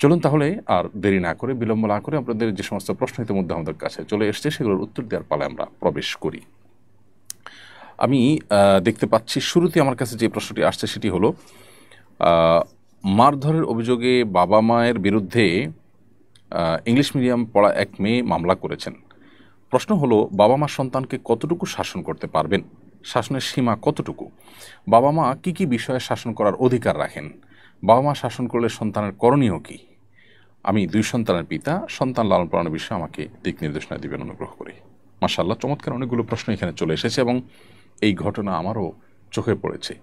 চলুন তাহলে আর দেরি না করে, বিলম্ব না করে আপনাদের যে সমস্ত প্রশ্ন ইতিমধ্যে আমাদের কাছে চলে এসছে সেগুলোর উত্তর দেওয়ার পালায় আমরা প্রবেশ করি। আমি দেখতে পাচ্ছি শুরুতে আমার কাছে যে প্রশ্নটি আসছে সেটি হলো, মারধরের অভিযোগে বাবা মায়ের বিরুদ্ধে ইংলিশ মিডিয়াম পড়া এক মেয়ে মামলা করেছেন। প্রশ্ন হলো, বাবা মা সন্তানকে কতটুকু শাসন করতে পারবেন, শাসনের সীমা কতটুকু, বাবা মা কী কী বিষয়ে শাসন করার অধিকার রাখেন, বাবা মা শাসন করলে সন্তানের করণীয় কী? আমি 2 সন্তানের পিতা, সন্তান লালন পালনের বিষয়ে আমাকে দিক নির্দেশনা দিবেন অনুগ্রহ করে। মাশাআল্লাহ, চমৎকার অনেকগুলো প্রশ্ন এখানে চলে এসেছে এবং এই ঘটনা আমারও চোখে পড়েছে।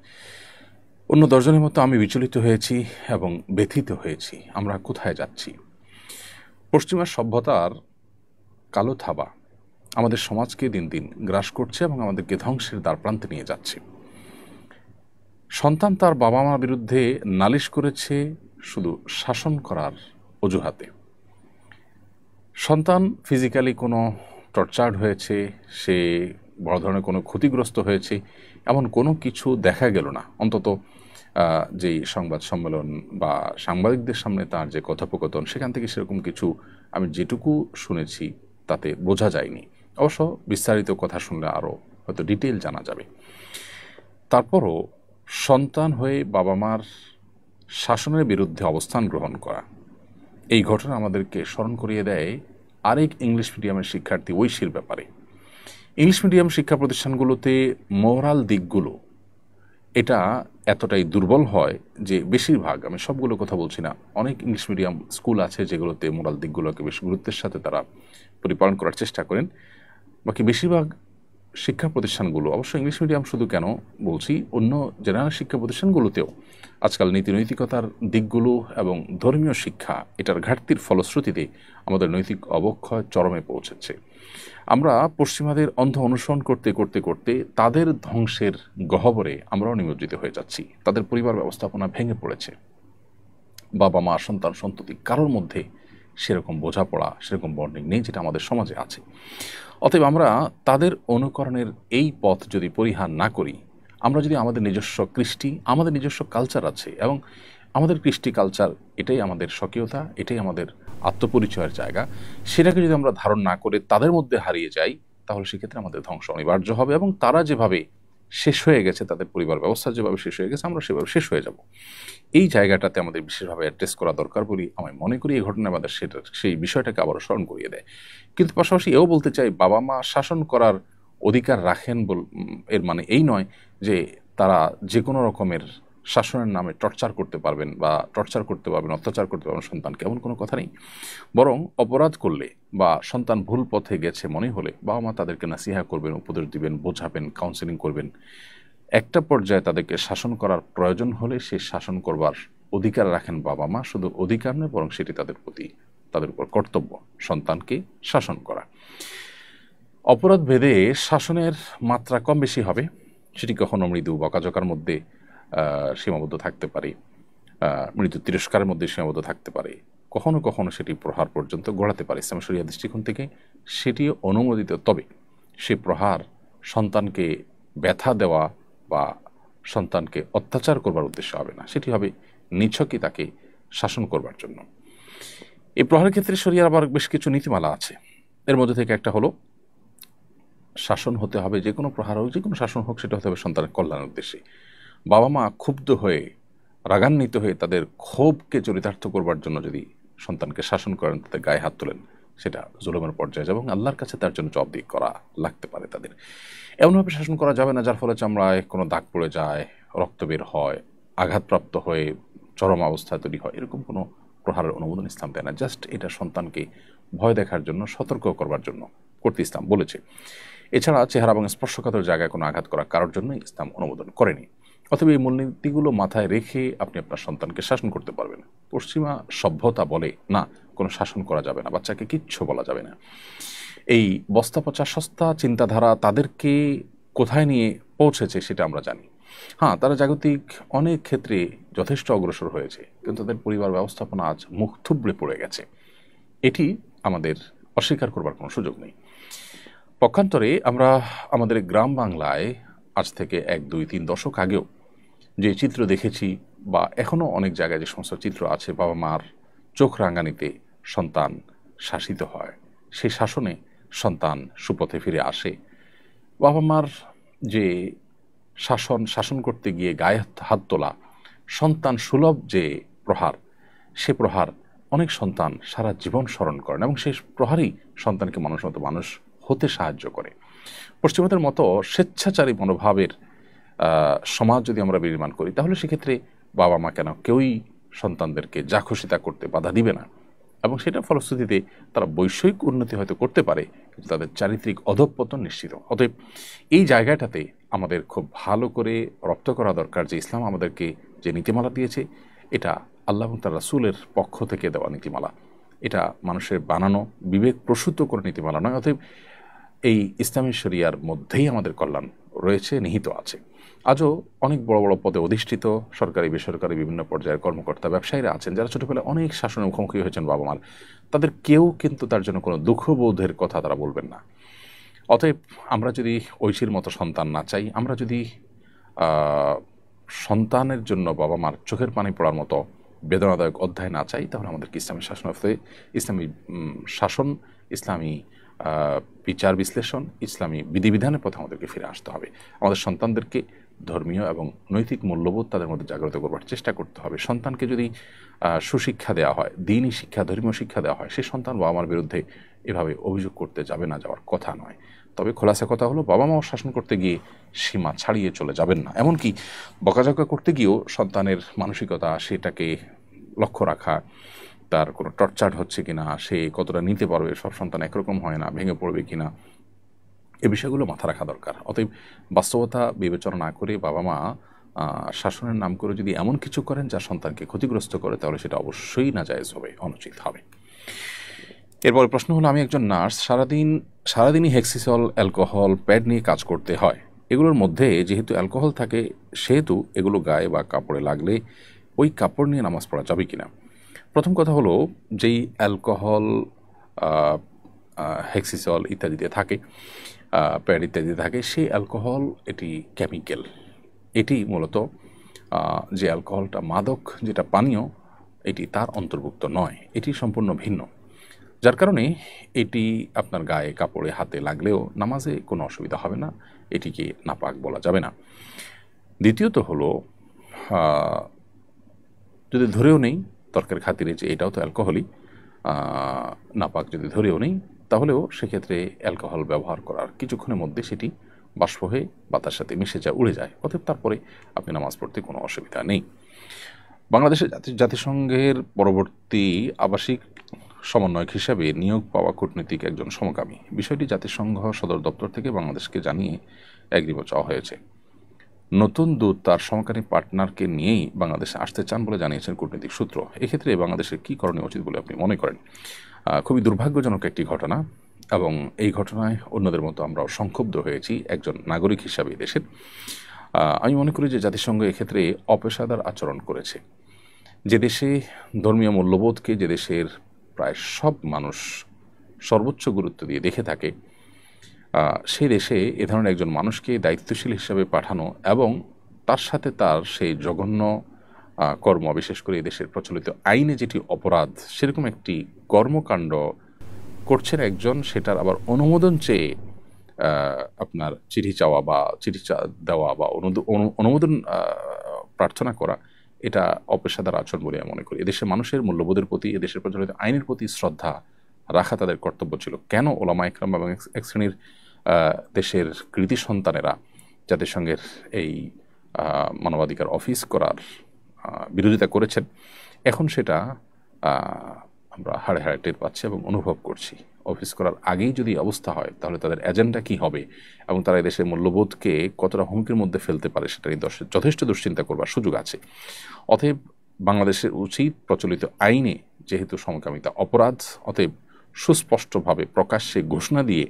অন্য 10 জনের মতো আমি বিচলিত হয়েছি এবং ব্যথিত হয়েছি। আমরা কোথায় যাচ্ছি? পশ্চিমা সভ্যতার কালো থাবা আমাদের সমাজকে দিন দিন গ্রাস করছে এবং আমাদেরকে ধ্বংসের দ্বারপ্রান্তে নিয়ে যাচ্ছে। সন্তান তার বাবা মার বিরুদ্ধে নালিশ করেছে শুধু শাসন করার অজুহাতে। সন্তান ফিজিক্যালি কোনো টর্চার্ড হয়েছে, সে বড় ধরনের কোনো ক্ষতিগ্রস্ত হয়েছে, এমন কোনো কিছু দেখা গেল না। অন্তত যেই সংবাদ সম্মেলন বা সাংবাদিকদের সামনে তার যে কথোপকথন, সেখান থেকে সেরকম কিছু আমি যেটুকু শুনেছি তাতে বোঝা যায়নি। অবশ্য বিস্তারিত কথা শুনলে আরও হয়তো ডিটেল জানা যাবে। তারপরও সন্তান হয়ে বাবা মার শাসনের বিরুদ্ধে অবস্থান গ্রহণ করা, এই ঘটনা আমাদেরকে স্মরণ করিয়ে দেয় আরেক ইংলিশ মিডিয়ামের শিক্ষার্থী ঐশীর ব্যাপারে। ইংলিশ মিডিয়াম শিক্ষা প্রতিষ্ঠানগুলোতে মোরাল দিকগুলো এটা এতটাই দুর্বল হয় যে বেশিরভাগ, আমি সবগুলো কথা বলছি না, অনেক ইংলিশ মিডিয়াম স্কুল আছে যেগুলোতে মোরাল দিকগুলোকে বেশ গুরুত্বের সাথে তারা পরিপালন করার চেষ্টা করেন। বাকি বেশিরভাগ শিক্ষা প্রতিষ্ঠানগুলো, অবশ্য ইংলিশ মিডিয়াম শুধু কেন বলছি, অন্য জেনারেল শিক্ষা প্রতিষ্ঠানগুলোতেও আজকাল নীতি নৈতিকতার দিকগুলো এবং ধর্মীয় শিক্ষা এটার ঘাটতির ফলশ্রুতিতে আমাদের নৈতিক অবক্ষয় চরমে পৌঁছেছে। আমরা পশ্চিমাদের অন্ধ অনুসরণ করতে করতে করতে তাদের ধ্বংসের গহ্বরে আমরাও নিমজ্জিত হয়ে যাচ্ছি। তাদের পরিবার ব্যবস্থাপনা ভেঙে পড়েছে। বাবা মা সন্তান সন্ততি কারোর মধ্যে সেরকম বোঝাপড়া, সেরকম বন্ডিং নেই যেটা আমাদের সমাজে আছে। অতএব আমরা তাদের অনুকরণের এই পথ যদি পরিহার না করি, আমরা যদি আমাদের নিজস্ব কৃষ্টি, আমাদের নিজস্ব কালচার আছে এবং আমাদের কৃষ্টি কালচার এটাই আমাদের স্বকীয়তা, এটাই আমাদের আত্মপরিচয়ের জায়গা, সেটাকে যদি আমরা ধারণ না করে তাদের মধ্যে হারিয়ে যাই, তাহলে সেক্ষেত্রে আমাদের ধ্বংস অনিবার্য হবে এবং তারা যেভাবে শেষ হয়ে গেছে, তাদের পরিবার ব্যবস্থা যেভাবে শেষ হয়ে গেছে, আমরা সেভাবে শেষ হয়ে যাব। এই জায়গাটাতে আমাদের বিশেষভাবে অ্যাড্রেস করা দরকার বলি আমি মনে করি। এই ঘটনা আমাদের সেই বিষয়টাকে আবারও স্মরণ করিয়ে দেয়। কিন্তু পাশাপাশি এও বলতে চাই, বাবা মা শাসন করার অধিকার রাখেন এর মানে এই নয় যে তারা যে কোনো রকমের শাসনের নামে টর্চার করতে পারবেন বা টর্চার করতে পারবেন, অত্যাচার করতে পারবেন সন্তানকে, এমন কোনো কথা নেই। বরং অপরাধ করলে বা সন্তান ভুল পথে গেছে মনে হলে বাবা মা তাদেরকে নাসিহা করবেন, উপদেশ দিবেন, বোঝাবেন, কাউন্সেলিং করবেন। একটা পর্যায়ে তাদেরকে শাসন করার প্রয়োজন হলে সেই শাসন করবার অধিকার রাখেন বাবা মা। শুধু অধিকার নয়, বরং সেটি তাদের উপর কর্তব্য সন্তানকে শাসন করা। অপরাধ ভেদে শাসনের মাত্রা কম বেশি হবে। সেটি কখনো মৃদু বকাঝকার মধ্যে সীমাবদ্ধ থাকতে পারে, মৃদু তিরস্কারের মধ্যে সীমাবদ্ধ থাকতে পারে, কখনো কখনো সেটি প্রহার পর্যন্ত গড়াতে পারে। ইসলাম শরিয়া দৃষ্টিকোণ থেকে সেটিও অনুমোদিত। তবে সে প্রহার সন্তানকে ব্যথা দেওয়া বা সন্তানকে অত্যাচার করবার উদ্দেশ্য হবে না, সেটি হবে নিছকই তাকে শাসন করবার জন্য। এই প্রহারের ক্ষেত্রে শরিয়ার আবার বেশ কিছু নীতিমালা আছে। এর মধ্যে থেকে একটা হলো, শাসন হতে হবে, যে কোনো প্রহার হোক, যে কোনো শাসন হোক, সেটা হতে হবে সন্তানের কল্যাণের উদ্দেশ্যে। বাবা মা ক্ষুব্ধ হয়ে, রাগান্বিত হয়ে তাদের ক্ষোভকে চরিতার্থ করবার জন্য যদি সন্তানকে শাসন করেন, তাদের গায়ে হাত তোলেন, সেটা জুলুমের পর্যায়ে যাবে এবং আল্লাহর কাছে তার জন্য জবাবদিহি করা লাগতে পারে তাদের। এমনভাবে শাসন করা যাবে না যার ফলে চামড়ায় কোনো দাগ পড়ে যায়, রক্ত বের হয়, আঘাতপ্রাপ্ত হয়ে চরম অবস্থা তৈরি হয়। এরকম কোনো প্রহারের অনুমোদন ইসলাম দেয় না। জাস্ট এটা সন্তানকে ভয় দেখার জন্য, সতর্ক করবার জন্য করতে ইসলাম বলেছে। এছাড়া চেহারা এবং স্পর্শকাতর জায়গায় কোনো আঘাত করা কারোর জন্য ইসলাম অনুমোদন করেনি। অথবা এই মূলনীতিগুলো মাথায় রেখে আপনি আপনার সন্তানকে শাসন করতে পারবেন। পশ্চিমা সভ্যতা বলে না, কোনো শাসন করা যাবে না, বাচ্চাকে কিচ্ছু বলা যাবে না। এই বস্তা পচা সস্তা চিন্তাধারা তাদেরকে কোথায় নিয়ে পৌঁছেছে সেটা আমরা জানি। হ্যাঁ, তারা জাগতিক অনেক ক্ষেত্রে যথেষ্ট অগ্রসর হয়েছে, কিন্তু তাদের পরিবার ব্যবস্থাপনা আজ মুখ থুবড়ে পড়ে গেছে। এটি আমাদের অস্বীকার করবার কোনো সুযোগ নেই। পক্ষান্তরে আমরা আমাদের গ্রাম বাংলায় আজ থেকে 1, 2, 3 দশক আগেও যে চিত্র দেখেছি, বা এখনও অনেক জায়গায় যে সমস্ত চিত্র আছে, বাবা মার চোখ রাঙানিতে সন্তান শাসিত হয়, সেই শাসনে সন্তান সুপথে ফিরে আসে। বাবা মার যে শাসন করতে গিয়ে গায়ে হাত তোলা, সন্তান সুলভ যে প্রহার, সে প্রহার অনেক সন্তান সারা জীবন স্মরণ করেন এবং সেই প্রহারই সন্তানকে মানুষ মতো মানুষ হতে সাহায্য করে। পশ্চিমাদের মতো স্বেচ্ছাচারী মনোভাবের সমাজ যদি আমরা বিনির্মাণ করি, তাহলে সেক্ষেত্রে বাবা মা কেন কেউই সন্তানদেরকে যা খুশি তা করতে বাধা দিবে না, এবং সেটা ফলশ্রুতিতে তারা বৈষয়িক উন্নতি হয়তো করতে পারে, কিন্তু তাদের চারিত্রিক অধঃপতন নিশ্চিত। অতএব এই জায়গাটাতে আমাদের খুব ভালো করে রপ্ত করা দরকার যে ইসলাম আমাদেরকে যে নীতিমালা দিয়েছে, এটা আল্লাহ এবং তার রাসূলের পক্ষ থেকে দেওয়া নীতিমালা, এটা মানুষের বানানো বিবেক প্রসূত করে নীতিমালা নয়। অতএব এই ইসলামী শরিয়ার মধ্যেই আমাদের কল্যাণ রয়েছে, নিহিত আছে। আজও অনেক বড় বড় পদে অধিষ্ঠিত সরকারি বেসরকারি বিভিন্ন পর্যায়ের কর্মকর্তা ব্যবসায়ীরা আছেন যারা ছোটবেলায় অনেক শাসনের মুখোমুখি হয়েছেন বাবা মার, তাদের কেউ কিন্তু তার জন্য কোনো দুঃখবোধের কথা তারা বলবেন না। অতএব আমরা যদি ঐশীর মতো সন্তান না চাই, আমরা যদি সন্তানের জন্য বাবা মার চোখের পানি পড়ার মতো বেদনাদায়ক অধ্যায় না চাই, তাহলে আমাদেরকে ইসলামী ইসলামী শাসন, ইসলামী বিচার বিশ্লেষণ, ইসলামী বিধিবিধানের পথে আমাদেরকে ফিরে আসতে হবে। আমাদের সন্তানদেরকে ধর্মীয় এবং নৈতিক মূল্যবোধ তাদের মধ্যে জাগ্রত করবার চেষ্টা করতে হবে। সন্তানকে যদি সুশিক্ষা দেওয়া হয়, দিনই শিক্ষা, ধর্মীয় শিক্ষা দেওয়া হয়, সে সন্তান বাবা মার বিরুদ্ধে এভাবে অভিযোগ করতে যাবে না, যাওয়ার কথা নয়। তবে খোলাসা কথা হলো, বাবা মাও শাসন করতে গিয়ে সীমা ছাড়িয়ে চলে যাবেন না। এমনকি বকাঝকা করতে গিয়েও সন্তানের মানসিকতা, সেটাকে লক্ষ্য রাখা, তার কোনো টর্চার হচ্ছে কিনা, সে কতটা নিতে পারবে, সব সন্তান একরকম হয় না, ভেঙে পড়বে কিনা, এ বিষয়গুলো মাথা রাখা দরকার। অতএব বাস্তবতা বিবেচনা না করে বাবা মা শাসনের নাম করে যদি এমন কিছু করেন যা সন্তানকে ক্ষতিগ্রস্ত করে, তাহলে সেটা অবশ্যই নাজায়েজ হবে, অনুচিত হবে। এরপরে প্রশ্ন হলো, আমি একজন নার্স, সারাদিনই হেক্সিসল, অ্যালকোহল, প্যাড নিয়ে কাজ করতে হয়। এগুলোর মধ্যে যেহেতু অ্যালকোহল থাকে, সেহেতু এগুলো গায়ে বা কাপড়ে লাগলে ওই কাপড় নিয়ে নামাজ পড়া যাবে কিনা? প্রথম কথা হলো, যেই অ্যালকোহল হেক্সিসল ইত্যাদিতে থাকে, প্যাড ইত্যাদিতে থাকে, সেই অ্যালকোহল এটি কেমিক্যাল। এটি মূলত যে অ্যালকোহলটা মাদক, যেটা পানীয়, এটি তার অন্তর্ভুক্ত নয়, এটি সম্পূর্ণ ভিন্ন। যার কারণে এটি আপনার গায়ে, কাপড়ে, হাতে লাগলেও নামাজে কোনো অসুবিধা হবে না, এটিকে নাপাক বলা যাবে না। দ্বিতীয়ত হলো, যদি ধরেও নেই তর্কের খাতিরে যে এটাও তো অ্যালকোহলই, নাপাক যদি ধরেও নেই, তাহলেও সেক্ষেত্রে অ্যালকোহল ব্যবহার করার কিছুক্ষণের মধ্যে সেটি বাষ্প হয়ে বাতার সাথে মিশে যায়, উড়ে যায়। অতএব তারপরে আপনি নামাজ পড়তে কোনো অসুবিধা নেই। বাংলাদেশের জাতিসংঘের পরবর্তী আবাসিক সমন্বয়ক হিসাবে নিয়োগ পাওয়া কূটনীতিক একজন সমকামী, বিষয়টি জাতিসংঘ সদর দপ্তর থেকে বাংলাদেশকে জানিয়ে এগ্রিমেন্ট চাওয়া হয়েছে। নতুন দূত তার সমকামী পার্টনারকে নিয়েই বাংলাদেশে আসতে চান বলে জানিয়েছেন কূটনৈতিক সূত্র। এক্ষেত্রে বাংলাদেশের কী করণীয় উচিত বলে আপনি মনে করেন? খুবই দুর্ভাগ্যজনক একটি ঘটনা, এবং এই ঘটনায় অন্যদের মতো আমরাও সংক্ষুব্ধ হয়েছি একজন নাগরিক হিসাবে দেশের। আমি মনে করি যে জাতিসংঘ এক্ষেত্রে অপেশাদার আচরণ করেছে। যে দেশে ধর্মীয় মূল্যবোধকে, যে দেশের প্রায় সব মানুষ সর্বোচ্চ গুরুত্ব দিয়ে দেখে থাকে, সেই দেশে এ ধরনের একজন মানুষকে দায়িত্বশীল হিসাবে পাঠানো এবং তার সাথে তার সেই জঘন্য কর্ম, বিশেষ করে দেশের প্রচলিত আইনে যেটি অপরাধ, সেরকম একটি কর্মকাণ্ড করছেন একজন, সেটার আবার অনুমোদন চেয়ে আপনার চিঠি চাওয়া বা চিঠি দেওয়া বা অনুমোদন প্রার্থনা করা, এটা অপেশাদার আচরণ বলে আমি মনে করি। এদেশের মানুষের মূল্যবোধের প্রতি, এদেশের প্রচলিত আইনের প্রতি শ্রদ্ধা রাখা তাদের কর্তব্য ছিল। কেন ওলামা ইকরাম এবং এক শ্রেণীর দেশের কৃতি সন্তানেরা জাতিসংঘের এই মানবাধিকার অফিস করার বিরোধিতা করেছেন, এখন সেটা আমরা হাড়ে হাড়ে টের পাচ্ছি এবং অনুভব করছি। অফিস করার আগেই যদি অবস্থা হয়, তাহলে তাদের এজেন্ডা কী হবে এবং তারা দেশের মূল্যবোধকে কতটা হুমকির মধ্যে ফেলতে পারে, সেটা নিয়ে যথেষ্ট দুশ্চিন্তা করবার সুযোগ আছে। অতএব বাংলাদেশের উচিত, প্রচলিত আইনে যেহেতু সমকামিতা অপরাধ, অতএব সুস্পষ্টভাবে প্রকাশ্যে ঘোষণা দিয়ে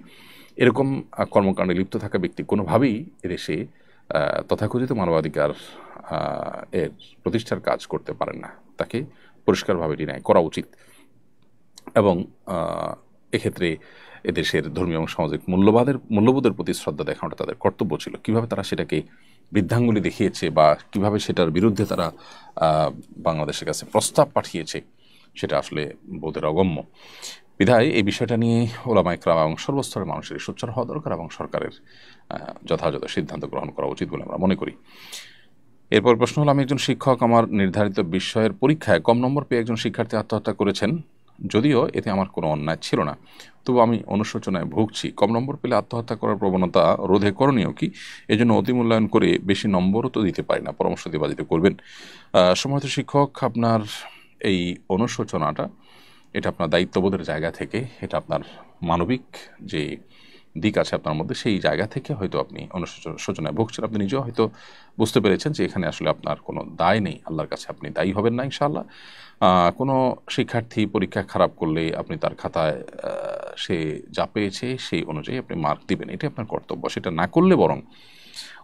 এরকম কর্মকাণ্ডে লিপ্ত থাকা ব্যক্তি কোনোভাবেই এদেশে তথাকথিত মানবাধিকার এর প্রতিষ্ঠার কাজ করতে পারেন না, তাকে পরিষ্কারভাবে ডিনাই করা উচিত। এবং এক্ষেত্রে এদেশের ধর্মীয় এবং সামাজিক মূল্যবোধের প্রতি শ্রদ্ধা দেখানোটা তাদের কর্তব্য ছিল। কিভাবে তারা সেটাকে বৃদ্ধাঙ্গুলি দেখিয়েছে বা কিভাবে সেটার বিরুদ্ধে তারা বাংলাদেশের কাছে প্রস্তাব পাঠিয়েছে, সেটা আসলে বোধের অগম্য। বিধায় এই বিষয়টা নিয়ে ওলামা ইকরাম এবং সর্বস্তরের মানুষের সোচ্চার হওয়া দরকার এবং সরকারের যথাযথ সিদ্ধান্ত গ্রহণ করা উচিত বলে আমরা মনে করি। এরপর প্রশ্ন হলো, আমি একজন শিক্ষক, আমার নির্ধারিত বিষয়ের পরীক্ষায় কম নম্বর পেয়ে একজন শিক্ষার্থী আত্মহত্যা করেছেন। যদিও এতে আমার কোনো অন্যায় ছিল না, তবু আমি অনুশোচনায় ভুগছি। কম নম্বর পেলে আত্মহত্যা করার প্রবণতা রোধে করণীয় কি? এজন্য অতিমূল্যায়ন করে বেশি নম্বরও তো দিতে পারি না, পরামর্শ দিবা দিতে করবেন। সম্মানিত শিক্ষক, আপনার এই অনুশোচনাটা এটা আপনার দায়িত্ববোধের জায়গা থেকে, এটা আপনার মানবিক যে দিক আছে আপনার মধ্যে, সেই জায়গা থেকে হয়তো আপনি অনুশোচনায় ভুগছেন। আপনি নিজেও হয়তো বুঝতে পেরেছেন যে এখানে আসলে আপনার কোনো দায় নেই, আল্লাহর কাছে আপনি দায়ী হবেন না ইনশাআল্লাহ। কোনো শিক্ষার্থী পরীক্ষা খারাপ করলে আপনি তার খাতায় সে যা পেয়েছে সেই অনুযায়ী আপনি মার্ক দিবেন, এটি আপনার কর্তব্য। সেটা না করলে বরং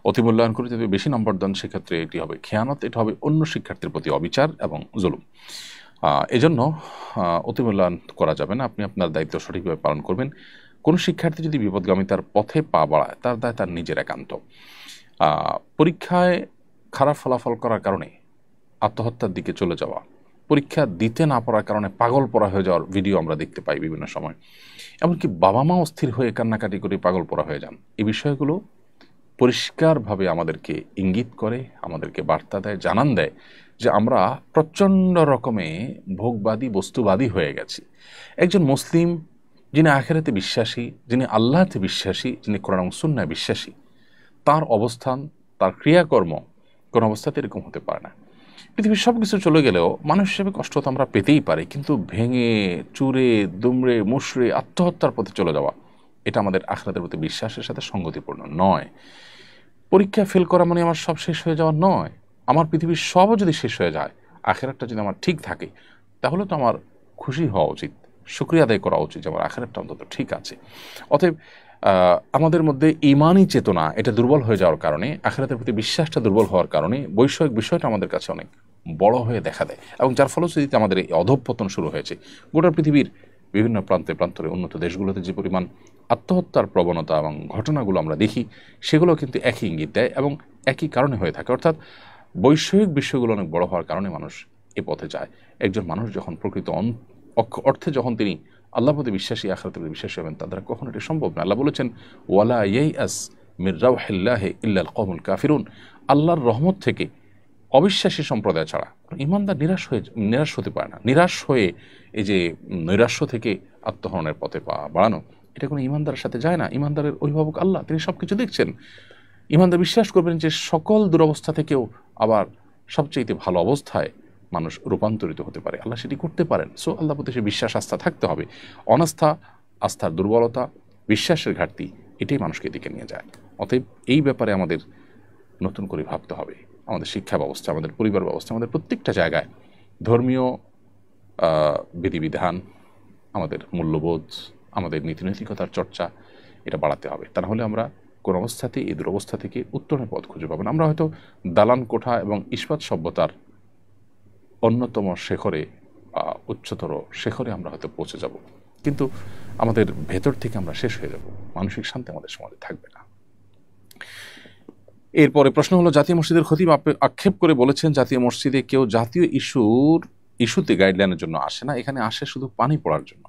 অতিমূল্যায়ন করে যদি বেশি নম্বর দেন, সেক্ষেত্রে এটি হবে খেয়ানত, এটা হবে অন্য শিক্ষার্থীর প্রতি অবিচার এবং জুলুম। এজন্য অতিমূল্যায়ন করা যাবে না। আপনি আপনার দায়িত্ব সঠিকভাবে পালন করবেন। কোনো শিক্ষার্থী যদি বিপদগামিতার পথে পা বাড়ায়, তার দায় তার নিজের একান্ত। পরীক্ষায় খারাপ ফলাফল করার কারণে আত্মহত্যার দিকে চলে যাওয়া, পরীক্ষা দিতে না পারার কারণে পাগল পড়া হয়ে যাওয়ার ভিডিও আমরা দেখতে পাই বিভিন্ন সময়। এমনকি বাবা মা অস্থির হয়ে কান্নাকাটি করে পাগল পড়া হয়ে যান। এই বিষয়গুলো পরিষ্কারভাবে আমাদেরকে ইঙ্গিত করে, আমাদেরকে বার্তা দেয়, জানান দেয় যে আমরা প্রচণ্ড রকমে ভোগবাদী, বস্তুবাদী হয়ে গেছি। একজন মুসলিম যিনি আখিরাতে বিশ্বাসী, যিনি আল্লাহতে বিশ্বাসী, যিনি কোরআন এবং সুন্নাহয় বিশ্বাসী, তার অবস্থান, তার ক্রিয়াকর্ম কোন অবস্থাতে এরকম হতে পারে না। পৃথিবীর সব কিছু চলে গেলেও মানুষ হিসেবে কষ্ট তো আমরা পেতেই পারি, কিন্তু ভেঙে চুরে দুমড়ে মুশড়ে আত্মহত্যার পথে চলে যাওয়া, এটা আমাদের আখিরাতের প্রতি বিশ্বাসের সাথে সঙ্গতিপূর্ণ নয়। পরীক্ষা ফেল করা মানে আমার সব শেষ হয়ে যাওয়া নয়। আমার পৃথিবীর সবও যদি শেষ হয়ে যায়, আখিরাতটা যদি আমার ঠিক থাকে, তাহলে তো আমার খুশি হওয়া উচিত, শুকরিয়া আদায় করা উচিত যে আমার আখিরাতটা অন্তত ঠিক আছে। অতএব আমাদের মধ্যে ঈমানি চেতনা এটা দুর্বল হয়ে যাওয়ার কারণে, আখিরাতের প্রতি বিশ্বাসটা দুর্বল হওয়ার কারণে বৈষয়িক বিষয়টা আমাদের কাছে অনেক বড় হয়ে দেখা দেয়, এবং যার ফলশ্রুতিতে আমাদের এই অধঃপতন শুরু হয়েছে। গোটা পৃথিবীর বিভিন্ন প্রান্তে প্রান্তরে উন্নত দেশগুলোতে যে পরিমাণ আত্মহত্যার প্রবণতা এবং ঘটনাগুলো আমরা দেখি, সেগুলো কিন্তু একই ইঙ্গিত দেয় এবং একই কারণে হয়ে থাকে। অর্থাৎ বৈষয়িক বিষয়গুলো অনেক বড় হওয়ার কারণে মানুষ এ পথে যায়। একজন মানুষ যখন প্রকৃত অর্থে যখন তিনি আল্লাহ প্রতি বিশ্বাসী, আখিরাতের প্রতি বিশ্বাসী হবেন, তার দ্বারা কখনো এটি সম্ভব না। আল্লাহ বলেছেন, ওয়ালা ইয়াইআস মির রাউহিল্লাহি ইল্লাল কওমুল কাফিরুন। আল্লাহর রহমত থেকে অবিশ্বাসী সম্প্রদায় ছাড়া ঈমানদার নিরাশ হতে পারে না। নিরাশ হয়ে এই যে নৈরাশ্য থেকে আত্মহরণের পথে পা বাড়ানো, এটা কোনো ঈমানদারের সাথে যায় না। ঈমানদারের অভিভাবক আল্লাহ, তিনি সব কিছু দেখছেন। ঈমানদার বিশ্বাস করবেন যে সকল দুরবস্থা থেকেও আবার সবচেয়ে ভালো অবস্থায় মানুষ রূপান্তরিত হতে পারে, আল্লাহ সেটি করতে পারেন। সো আল্লাহ প্রতি সে বিশ্বাস, আস্থা থাকতে হবে। অনাস্থা, আস্থার দুর্বলতা, বিশ্বাসের ঘাটতি, এটাই মানুষকে এদিকে নিয়ে যায়। অতএব এই ব্যাপারে আমাদের নতুন করে ভাবতে হবে। আমাদের শিক্ষা ব্যবস্থা, আমাদের পরিবার ব্যবস্থা, আমাদের প্রত্যেকটা জায়গায় ধর্মীয় বিধিবিধান, আমাদের মূল্যবোধ, আমাদের নীতিনৈতিকতার চর্চা, এটা বাড়াতে হবে। তা নাহলে আমরা কোন অবস্থাতেই এই দুরবস্থা থেকে উত্তরণের পথ খুঁজে পাবো না। আমরা হয়তো দালান কোঠা এবং ইস্পাত সভ্যতার অন্যতম শেখরে, উচ্চতর শেখরে আমরা হয়তো পৌঁছে যাব, কিন্তু আমাদের ভেতর থেকে আমরা শেষ হয়ে যাব, মানসিক শান্তি আমাদের সমাজে থাকবে না। এরপরে প্রশ্ন হলো, জাতীয় মসজিদের খতিব আক্ষেপ করে বলেছেন জাতীয় মসজিদে কেউ জাতীয় ইস্যুতে গাইডলাইনের জন্য আসে না, এখানে আসে শুধু পানি পড়ার জন্য।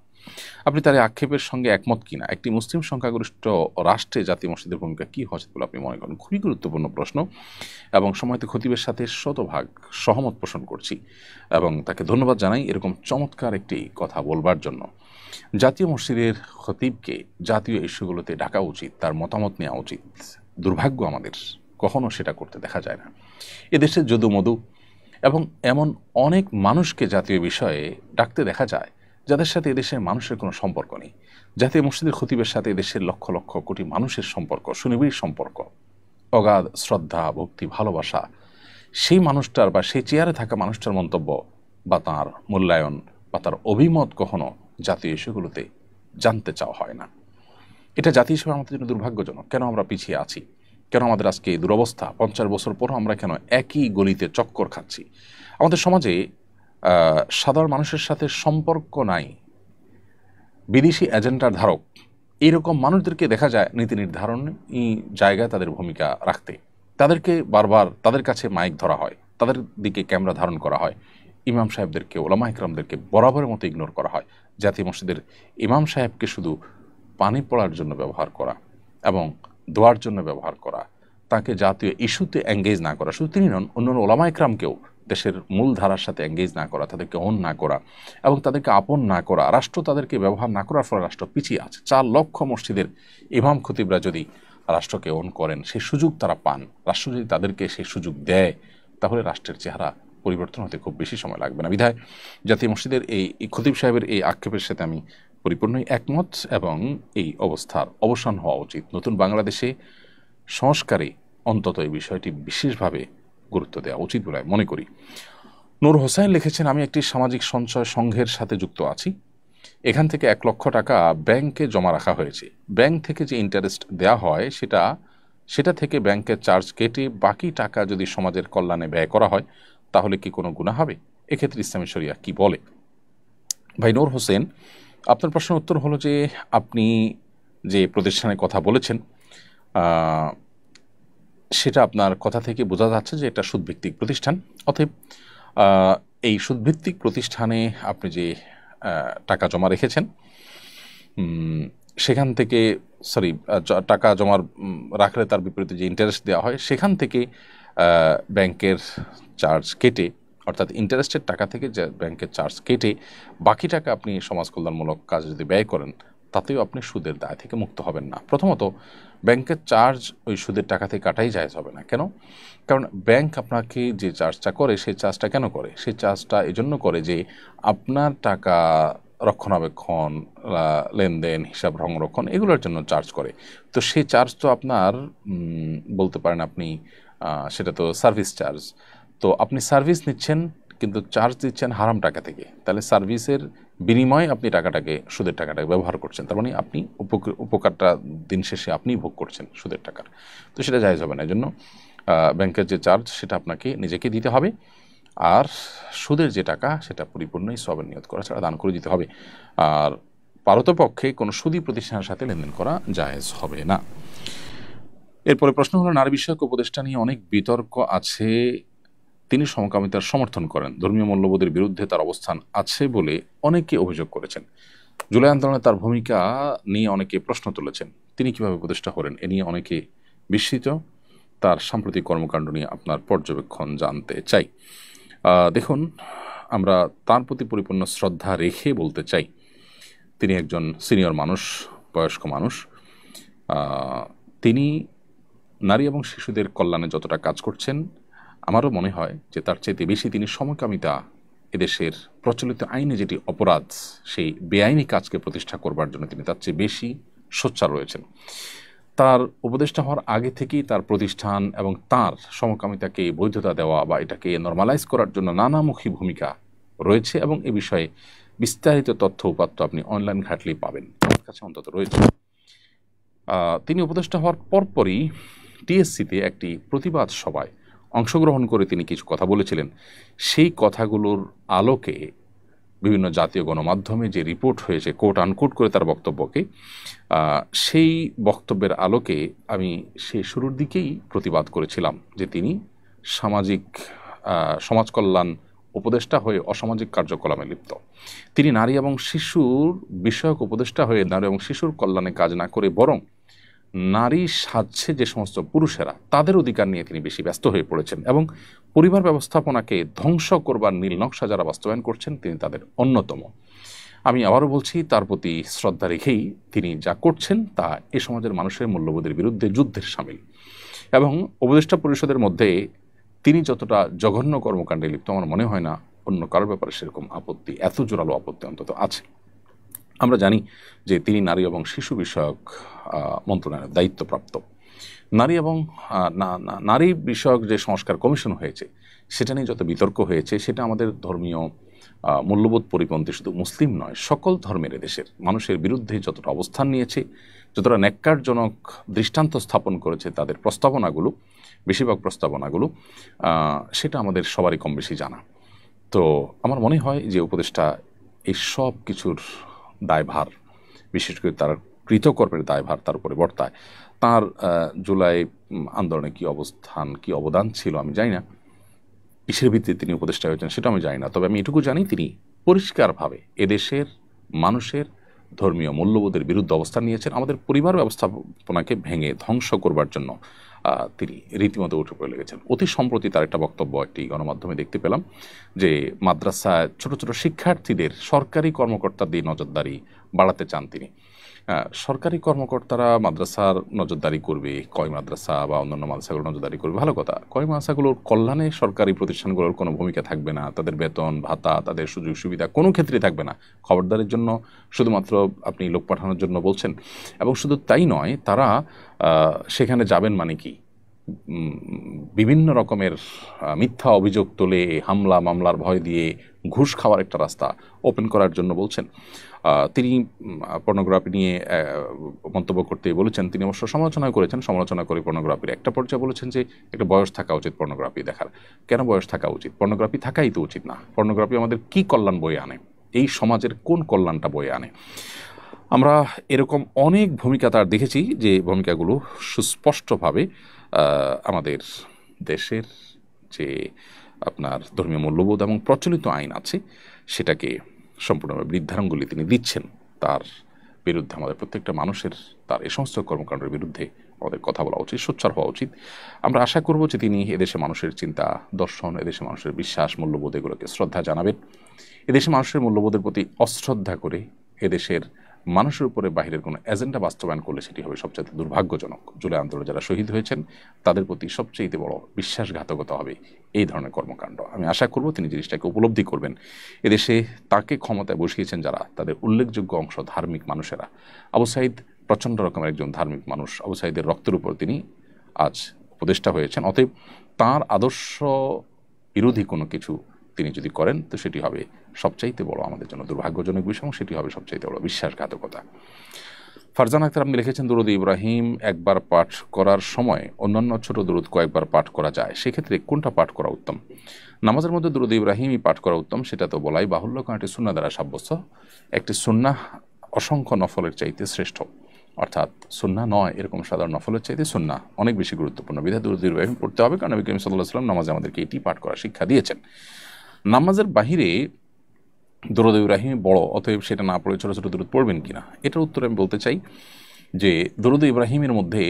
আপনি তার আক্ষেপের সঙ্গে একমত কিনা? একটি মুসলিম সংখ্যাগরিষ্ঠ রাষ্ট্রে জাতীয় মসজিদের ভূমিকা কি হওয়া উচিত বলে আপনি মনে করেন? খুবই গুরুত্বপূর্ণ প্রশ্ন, এবং সময়ত খতিবের সাথে শতভাগ সহমত পোষণ করছি এবং তাকে ধন্যবাদ জানাই এরকম চমৎকার একটি কথা বলবার জন্য। জাতীয় মসজিদের খতিবকে জাতীয় ইস্যুগুলোতে ডাকা উচিত, তার মতামত নেওয়া উচিত। দুর্ভাগ্য আমাদের কখনো সেটা করতে দেখা যায় না। এদেশের যদু মধু এবং এমন অনেক মানুষকে জাতীয় বিষয়ে ডাকতে দেখা যায় যাদের সাথে এদেশের মানুষের কোনো সম্পর্ক নেই। জাতীয় মসজিদের খতিবের সাথে এদেশের লক্ষ লক্ষ কোটি মানুষের সম্পর্ক, সুনিবিড় সম্পর্ক, অগাধ শ্রদ্ধা, ভক্তি, ভালোবাসা। সেই মানুষটার বা সেই চেয়ারে থাকা মানুষটার মন্তব্য বা তাঁর মূল্যায়ন বা তার অভিমত কখনো জাতীয় ইস্যুগুলোতে জানতে চাওয়া হয় না। এটা জাতি হিসেবে আমাদের জন্য দুর্ভাগ্যজনক। কেন আমরা পিছিয়ে আছি? কেন আমাদের আজকে এই দুরবস্থা? 50 বছর পরও আমরা কেন একই গলিতে চক্কর খাচ্ছি? আমাদের সমাজে সাধারণ মানুষের সাথে সম্পর্ক নাই, বিদেশি এজেন্ডার ধারক এইরকম মানুষদেরকে দেখা যায় নীতি নির্ধারণী জায়গায় তাদের ভূমিকা রাখতে। তাদেরকে বারবার তাদের কাছে মাইক ধরা হয়, তাদের দিকে ক্যামেরা ধারণ করা হয়। ইমাম সাহেবদেরকে, ওলামা ইকরামদেরকে বরাবরের মতো ইগনোর করা হয়। জাতীয় মসজিদের ইমাম সাহেবকে শুধু পানি পড়ার জন্য ব্যবহার করা এবং দোয়ার জন্য ব্যবহার করা, তাকে জাতীয় ইস্যুতে এঙ্গেজ না করা, শুধু তিনি নন, অন্যান্য ওলামা ইকরামকেও দেশের মূল ধারার সাথে এঙ্গেজ না করা, তাদেরকে অন না করা এবং তাদেরকে আপন না করা, রাষ্ট্র তাদেরকে ব্যবহার না করার ফলে রাষ্ট্র পিছিয়ে আছে। 4 লক্ষ মসজিদের ইমাম খতিবরা যদি রাষ্ট্রকে অন করেন, সেই সুযোগ তারা পান, রাষ্ট্র যদি তাদেরকে সেই সুযোগ দেয়, তাহলে রাষ্ট্রের চেহারা পরিবর্তন হতে খুব বেশি সময় লাগবে না। বিধায় জাতীয় মসজিদের এই খতিব সাহেবের এই আক্ষেপের সাথে আমি পরিপূর্ণই একমত এবং এই অবস্থার অবসান হওয়া উচিত। নতুন বাংলাদেশে সংস্কারে অন্তত এই বিষয়টি বিশেষভাবে গুরুত্ব দেওয়া উচিত বলে মনে করি। নূর হোসেন লিখেছেন, আমি একটি সামাজিক সঞ্চয় সংঘের সাথে যুক্ত আছি। এখান থেকে 1 লক্ষ টাকা ব্যাংকে জমা রাখা হয়েছে। ব্যাংক থেকে যে ইন্টারেস্ট দেওয়া হয় সেটা থেকে ব্যাংকের চার্জ কেটে বাকি টাকা যদি সমাজের কল্যাণে ব্যয় করা হয়, তাহলে কি কোনো গুনাহ হবে? এক্ষেত্রে ইসলামী শরিয়া কি বলে? ভাই নূর হোসেন, আপনার প্রশ্নের উত্তর হলো যে আপনি যে প্রতিষ্ঠানের কথা বলেছেন সেটা আপনার কথা থেকে বোঝা যাচ্ছে যে এটা সুদভিত্তিক প্রতিষ্ঠান। অতএব এই সুদভিত্তিক প্রতিষ্ঠানে আপনি যে টাকা জমা রেখেছেন সেখান থেকে টাকা জমা রাখলে তার বিপরীতে যে ইন্টারেস্ট দেওয়া হয় সেখান থেকে ব্যাংকের চার্জ কেটে, অর্থাৎ ইন্টারেস্টের টাকা থেকে যে ব্যাংকের চার্জ কেটে বাকি টাকা আপনি সমাজ কল্যাণমূলক কাজ যদি ব্যয় করেন, তাতেও আপনি সুদের দায় থেকে মুক্ত হবেন না। প্রথমত, ব্যাংকের চার্জ ওই সুদের টাকা থেকে কাটাই জায়েজ হবে না। কেন? কারণ ব্যাংক আপনাকে যে চার্জটা করে, সেই চার্জটা কেন করে? সেই চার্জটা এজন্য করে যে আপনার টাকা রক্ষণাবেক্ষণ, লেনদেন, হিসাব সংরক্ষণ এগুলোর জন্য চার্জ করে। তো সেই চার্জ তো আপনার বলতে পারেন আপনি সেটা তো সার্ভিস চার্জ। তো আপনি সার্ভিস নিচ্ছেন কিন্তু চার্জ দিচ্ছেন হারাম টাকা থেকে, তাহলে সার্ভিসের বিনিময়ে আপনি সুদের টাকাটাকে ব্যবহার করছেন। তার মানে আপনি উপকারটা দিন শেষে আপনি ভোগ করছেন সুদের টাকার। তো সেটা জায়েজ হবে না। এই জন্য ব্যাংকের যে চার্জ সেটা আপনাকে নিজেকে দিতে হবে, আর সুদের যে টাকা সেটা পরিপূর্ণই সওয়াবের নিয়ত করা ছাড়া দান করে দিতে হবে। আর পারতপক্ষে কোনো সুদী প্রতিষ্ঠানের সাথে লেনদেন করা জায়েজ হবে না। এরপরে প্রশ্ন হলো, নারী বিষয়ক উপদেষ্টা নিয়ে অনেক বিতর্ক আছে। তিনি সমকামিতার সমর্থন করেন, ধর্মীয় মূল্যবোধের বিরুদ্ধে তার অবস্থান আছে বলে অনেকে অভিযোগ করেছেন। জুলাই আন্দোলনে তার ভূমিকা নিয়ে অনেকে প্রশ্ন তুলেছেন। তিনি কিভাবে উপদেষ্টা হলেন, এ নিয়ে অনেকে বিস্মিত। তার সাম্প্রতিক কর্মকাণ্ড নিয়ে আপনার পর্যবেক্ষণ জানতে চাই। দেখুন, আমরা তার প্রতি পরিপূর্ণ শ্রদ্ধা রেখে বলতে চাই, তিনি একজন সিনিয়র মানুষ, বয়স্ক মানুষ। তিনি নারী এবং শিশুদের কল্যাণে যতটা কাজ করছেন, আমারও মনে হয় যে তার চাইতে বেশি তিনি সমকামিতা, এদেশের প্রচলিত আইনে যেটি অপরাধ, সেই বেআইনি কাজকে প্রতিষ্ঠা করবার জন্য তিনি তার চেয়ে বেশি সোচ্চার রয়েছেন। তার উপদেষ্টা হওয়ার আগে থেকেই তার প্রতিষ্ঠান এবং তার সমকামিতাকে বৈধতা দেওয়া বা এটাকে নরমালাইজ করার জন্য নানামুখী ভূমিকা রয়েছে, এবং এ বিষয়ে বিস্তারিত তথ্য উপাত্ত আপনি অনলাইন ঘাটলেই পাবেন, আমার কাছে অন্তত রয়েছে। তিনি উপদেষ্টা হওয়ার পরপরই টিএসসিতে একটি প্রতিবাদ সভায় অংশগ্রহণ করে তিনি কিছু কথা বলেছিলেন। সেই কথাগুলোর আলোকে বিভিন্ন জাতীয় গণমাধ্যমে যে রিপোর্ট হয়েছে কোট আনকোট করে তার বক্তব্যকে, সেই বক্তব্যের আলোকে আমি সেই শুরুর দিকেই প্রতিবাদ করেছিলাম যে তিনি সমাজ কল্যাণ উপদেষ্টা হয়ে অসামাজিক কার্যকলাপে লিপ্ত। তিনি নারী এবং শিশুর বিষয়ক উপদেষ্টা হয়ে নারী এবং শিশুর কল্যাণে কাজ না করে বরং নারী সাজছে যে সমস্ত পুরুষেরা, তাদের অধিকার নিয়ে তিনি বেশি ব্যস্ত হয়ে পড়েছেন, এবং পরিবার ব্যবস্থাপনাকে ধ্বংস করবার নীল নকশা যারা বাস্তবায়ন করছেন তিনি তাদের অন্যতম। আমি আবারও বলছি, তার প্রতি শ্রদ্ধা রেখেই তিনি যা করছেন তা এ সমাজের মানুষের মূল্যবোধের বিরুদ্ধে যুদ্ধের শামিল, এবং উপদেষ্টা পরিষদের মধ্যে তিনি যতটা জঘন্য কর্মকাণ্ডে লিপ্ত, আমার মনে হয় না অন্য কারোর ব্যাপারে সেরকম আপত্তি, এত জোরালো আপত্তি অন্তত আছে। আমরা জানি যে তিনি নারী এবং শিশু বিষয়ক মন্ত্রণালয়ের দায়িত্বপ্রাপ্ত। নারী বিষয়ক যে সংস্কার কমিশন হয়েছে সেটা নিয়ে যত বিতর্ক হয়েছে, সেটা আমাদের ধর্মীয় মূল্যবোধ পরিপন্থী শুধু মুসলিম নয়, সকল ধর্মের দেশের মানুষের বিরুদ্ধে যতটা অবস্থান নিয়েছে, যতটা ন্যাক্কারজনক দৃষ্টান্ত স্থাপন করেছে তাদের প্রস্তাবনাগুলো, বেশিরভাগ প্রস্তাবনাগুলো, সেটা আমাদের সবারই কম বেশি জানা। তো আমার মনে হয় যে উপদেষ্টা এই সব কিছুর দায়ভার, বিশেষ করে তার কৃতকর্মের দায়ভার তার উপরে বর্তায়। তার জুলাই আন্দোলনে কি অবস্থান, কি অবদান ছিল আমি জানি না, কিসের ভিত্তিতে তিনি উপদেষ্টা হয়েছেন সেটা আমি জানি না, তবে আমি এটুকু জানি তিনি পরিষ্কারভাবে এদেশের মানুষের ধর্মীয় মূল্যবোধের বিরুদ্ধে অবস্থান নিয়েছেন। আমাদের পরিবার ব্যবস্থাপনাকে ভেঙে ধ্বংস করবার জন্য তিনি রীতিমতো উঠে পড়ে লেগেছেন। অতি সম্প্রতি তার একটা বক্তব্য একটি গণমাধ্যমে দেখতে পেলাম যে মাদ্রাসায় ছোট ছোট শিক্ষার্থীদের সরকারি কর্মকর্তার দিয়ে নজরদারি বাড়াতে চান তিনি। সরকারি কর্মকর্তারা মাদ্রাসার নজরদারি করবে, কয় মাদ্রাসা বা অন্যান্য মাদ্রাসাগুলো নজরদারি করবে, ভালো কথা। কয় মাদ্রাসাগুলোর কল্যাণে সরকারি প্রতিষ্ঠানগুলোর কোনো ভূমিকা থাকবে না, তাদের বেতন ভাতা তাদের সুযোগ সুবিধা কোনো ক্ষেত্রেই থাকবে না। খবরদারের জন্য শুধুমাত্র আপনি লোক পাঠানোর জন্য বলছেন। এবং শুধু তাই নয়, তারা সেখানে যাবেন মানে কি বিভিন্ন রকমের মিথ্যা অভিযোগ তুলে হামলা মামলার ভয় দিয়ে ঘুষ খাওয়ার একটা রাস্তা ওপেন করার জন্য বলছেন। তিনি পর্নোগ্রাফি নিয়ে মন্তব্য করতে বলেছেন, তিনি অবশ্য সমালোচনা করেছেন। সমালোচনা করে পর্নোগ্রাফির একটা পর্যায়ে বলেছেন যে একটা বয়স থাকা উচিত পর্নোগ্রাফি দেখার। কেন বয়স থাকা উচিত? পর্নোগ্রাফি থাকাই তো উচিত না। পর্নোগ্রাফি আমাদের কি কল্যাণ বয়ে আনে, এই সমাজের কোন কল্যাণটা বয়ে আনে? আমরা এরকম অনেক ভূমিকা তার দেখেছি, যে ভূমিকাগুলো সুস্পষ্টভাবে আমাদের দেশের যে আপনার ধর্মীয় মূল্যবোধ এবং প্রচলিত আইন আছে সেটাকে সম্পূর্ণভাবে বৃদ্ধাঙ্গুলি তিনি দিচ্ছেন। তার বিরুদ্ধে আমাদের প্রত্যেকটা মানুষের তার এই সমস্ত কর্মকাণ্ডের বিরুদ্ধে আমাদের কথা বলা উচিত, সোচ্চার হওয়া উচিত। আমরা আশা করব যে তিনি এদেশে মানুষের চিন্তা দর্শন, এদেশে মানুষের বিশ্বাস মূল্যবোধ এগুলোকে শ্রদ্ধা জানাবেন। এদেশে মানুষের মূল্যবোধের প্রতি অশ্রদ্ধা করে এদেশের মানুষের উপরে বাহিরের কোনো এজেন্ডা বাস্তবায়ন করলে সেটি হবে সবচেয়ে দুর্ভাগ্যজনক। জুলাই আন্দোলনে যারা শহীদ হয়েছেন তাদের প্রতি সবচেয়ে বড় বিশ্বাসঘাতকতা হবে এই ধরনের কর্মকাণ্ড। আমি আশা করব তিনি জিনিসটাকে উপলব্ধি করবেন। এদেশে তাকে ক্ষমতায় বসিয়েছেন যারা, তাদের উল্লেখযোগ্য অংশ ধার্মিক মানুষেরা। আবু সাঈদ প্রচণ্ড রকমের একজন ধার্মিক মানুষ। আবু সাঈদের রক্তের উপর তিনি আজ উপদেষ্টা হয়েছেন। অতএব তাঁর আদর্শ বিরোধী কোনো কিছু তিনি যদি করেন তো সেটি হবে সবচাইতে বড় আমাদের জন্য দুর্ভাগ্যজনক বিষয়, এবং সেটি হবে সবচাইতে বড় বিশ্বাসঘাতকতা। ফারজানা আক্তার আপনি লিখেছেন, দুরুদ ইব্রাহিম একবার পাঠ করার সময় অন্যান্য ছোট দুরুদ কয়েকবার পাঠ করা যায়, সেক্ষেত্রে কোনটা পাঠ করা উত্তম? নামাজের মধ্যে দুরুদ ইব্রাহিমই পাঠ করা উত্তম, সেটা তো বলাই বাহুল্য, কারণ একটি সুন্নাহ দ্বারা সাব্যস্ত। একটি সুন্নাহ অসংখ্য নফলের চাইতে শ্রেষ্ঠ, অর্থাৎ সুন্নাহ নয় এরকম সাধারণ নফলের চাইতে সুন্নাহ অনেক বেশি গুরুত্বপূর্ণ। বিধায় দুরুদ ইব্রাহিম পড়তে হবে, কারণ নবী করিম সাল্লাল্লাহু আলাইহি ওয়াসাল্লাম নামাজে আমাদেরকে এটি পাঠ করার শিক্ষা দিয়েছেন। নামাজের বাহিরে দুরুদ ইব্রাহিম বড়, অতএব সেটা না পড়ে ছোটো ছোটো দুরুদ পড়বেন কিনা, এটার উত্তরে আমি বলতে চাই যে দুরুদ ইব্রাহিমের মধ্যে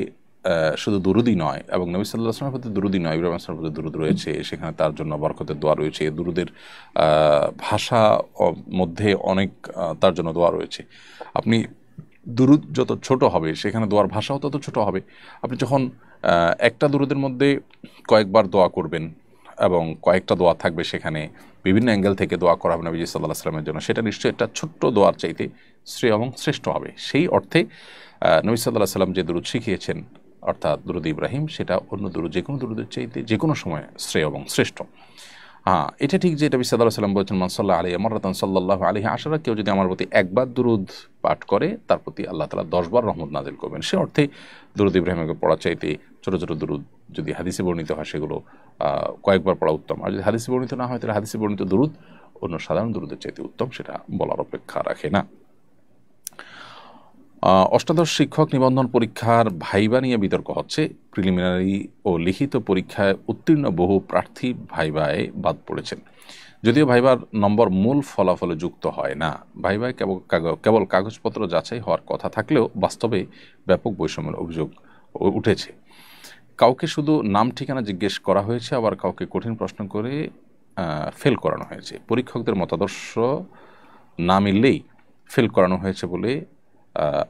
শুধু দুরুদই নয়, এবং নবী সাল্লাল্লাহু আলাইহি ওয়াসাল্লামের প্রতি দুরুদই নয়, ইব্রাহিম আলাইহিস সালামের প্রতি দুরুদ রয়েছে, সেখানে তার জন্য বরকতের দোয়া রয়েছে। দুরুদের ভাষা মধ্যে অনেক তার জন্য দোয়া রয়েছে। আপনি দুরুদ যত ছোট হবে সেখানে দোয়ার ভাষাও তত ছোট হবে। আপনি যখন একটা দুরুদের মধ্যে কয়েকবার দোয়া করবেন এবং কয়েকটা দোয়া থাকবে, সেখানে বিভিন্ন অ্যাঙ্গেল থেকে দোয়া করা হবে নবী সাল্লাল্লাহু আলাইহি ওয়াসাল্লামের জন্য, সেটা নিশ্চয়ই একটা ছোট্ট দোয়ার চাইতে শ্রেয় এবং শ্রেষ্ঠ হবে। সেই অর্থে নবী সাল্লাল্লাহু আলাইহি ওয়াসাল্লাম যে দুরুদ শিখিয়েছেন অর্থাৎ দুরুদ ইব্রাহিম, সেটা অন্য দুরুদ যে কোনো দুরুদের চাইতে যে কোনো সময় শ্রেয় এবং শ্রেষ্ঠ। এটা ঠিক যে নবী সাল্লাল্লাহু আলাইহি ওয়াসাল্লাম বলেছেন, মান সাল্লা আলাইহি মাররাতান সাল্লাল্লাহু আলাইহি আশরা, কেউ যদি আমার প্রতি একবার দুরুদ পাঠ করে তার প্রতি আল্লাহ তাআলা 10 বার রহমত নাজিল করবেন। সে অর্থে দুরুদ ইব্রাহিমকে পড়া চাইতে ছোটো ছোটো দুরুদ যদি হাদিসে বর্ণিত হয় সেগুলো কয়েকবার পড়া উত্তম, আর যদি হাদিসে বর্ণিত না হয় তাহলে হাদিসে বর্ণিত দুরুদ অন্য সাধারণ দুরুদের চাইতে উত্তম, সেটা বলার অপেক্ষা রাখে না। অষ্টাদশ শিক্ষক নিবন্ধন পরীক্ষার ভাইবা নিয়ে বিতর্ক হচ্ছে। প্রিলিমিনারি ও লিখিত পরীক্ষায় উত্তীর্ণ বহু প্রার্থী ভাইবায় বাদ পড়েছেন। যদিও ভাইবার নম্বর মূল ফলাফলে যুক্ত হয় না, ভাইবায় কেবল কাগজপত্র যাচাই হওয়ার কথা থাকলেও বাস্তবে ব্যাপক বৈষম্যের অভিযোগ উঠেছে। কাউকে শুধু নাম ঠিকানা জিজ্ঞেস করা হয়েছে, আবার কাউকে কঠিন প্রশ্ন করে ফেল করানো হয়েছে। পরীক্ষকদের মতাদর্শ না মিললেই ফেল করানো হয়েছে বলে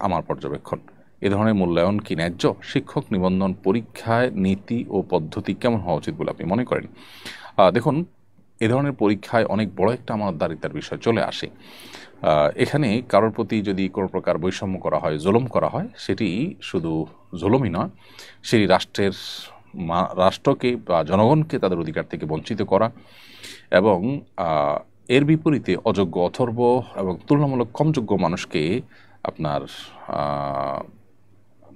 আমার পর্যবেক্ষণ। এ ধরনের মূল্যায়ন কি ন্যায্য? শিক্ষক নিবন্ধন পরীক্ষায় নীতি ও পদ্ধতি কেমন হওয়া উচিত বলে আপনি মনে করেন? দেখুন, এ ধরনের পরীক্ষায় অনেক বড় একটা আমানতদারিতার বিষয় চলে আসে। এখানে কারোর প্রতি যদি কোনো প্রকার বৈষম্য করা হয়, জুলুম করা হয়, সেটি শুধু জুলুমই নয়, সেই রাষ্ট্রকে বা জনগণকে তাদের অধিকার থেকে বঞ্চিত করা, এবং এর বিপরীতে অযোগ্য অথর্ব এবং তুলনামূলক কম যোগ্য মানুষকে আপনার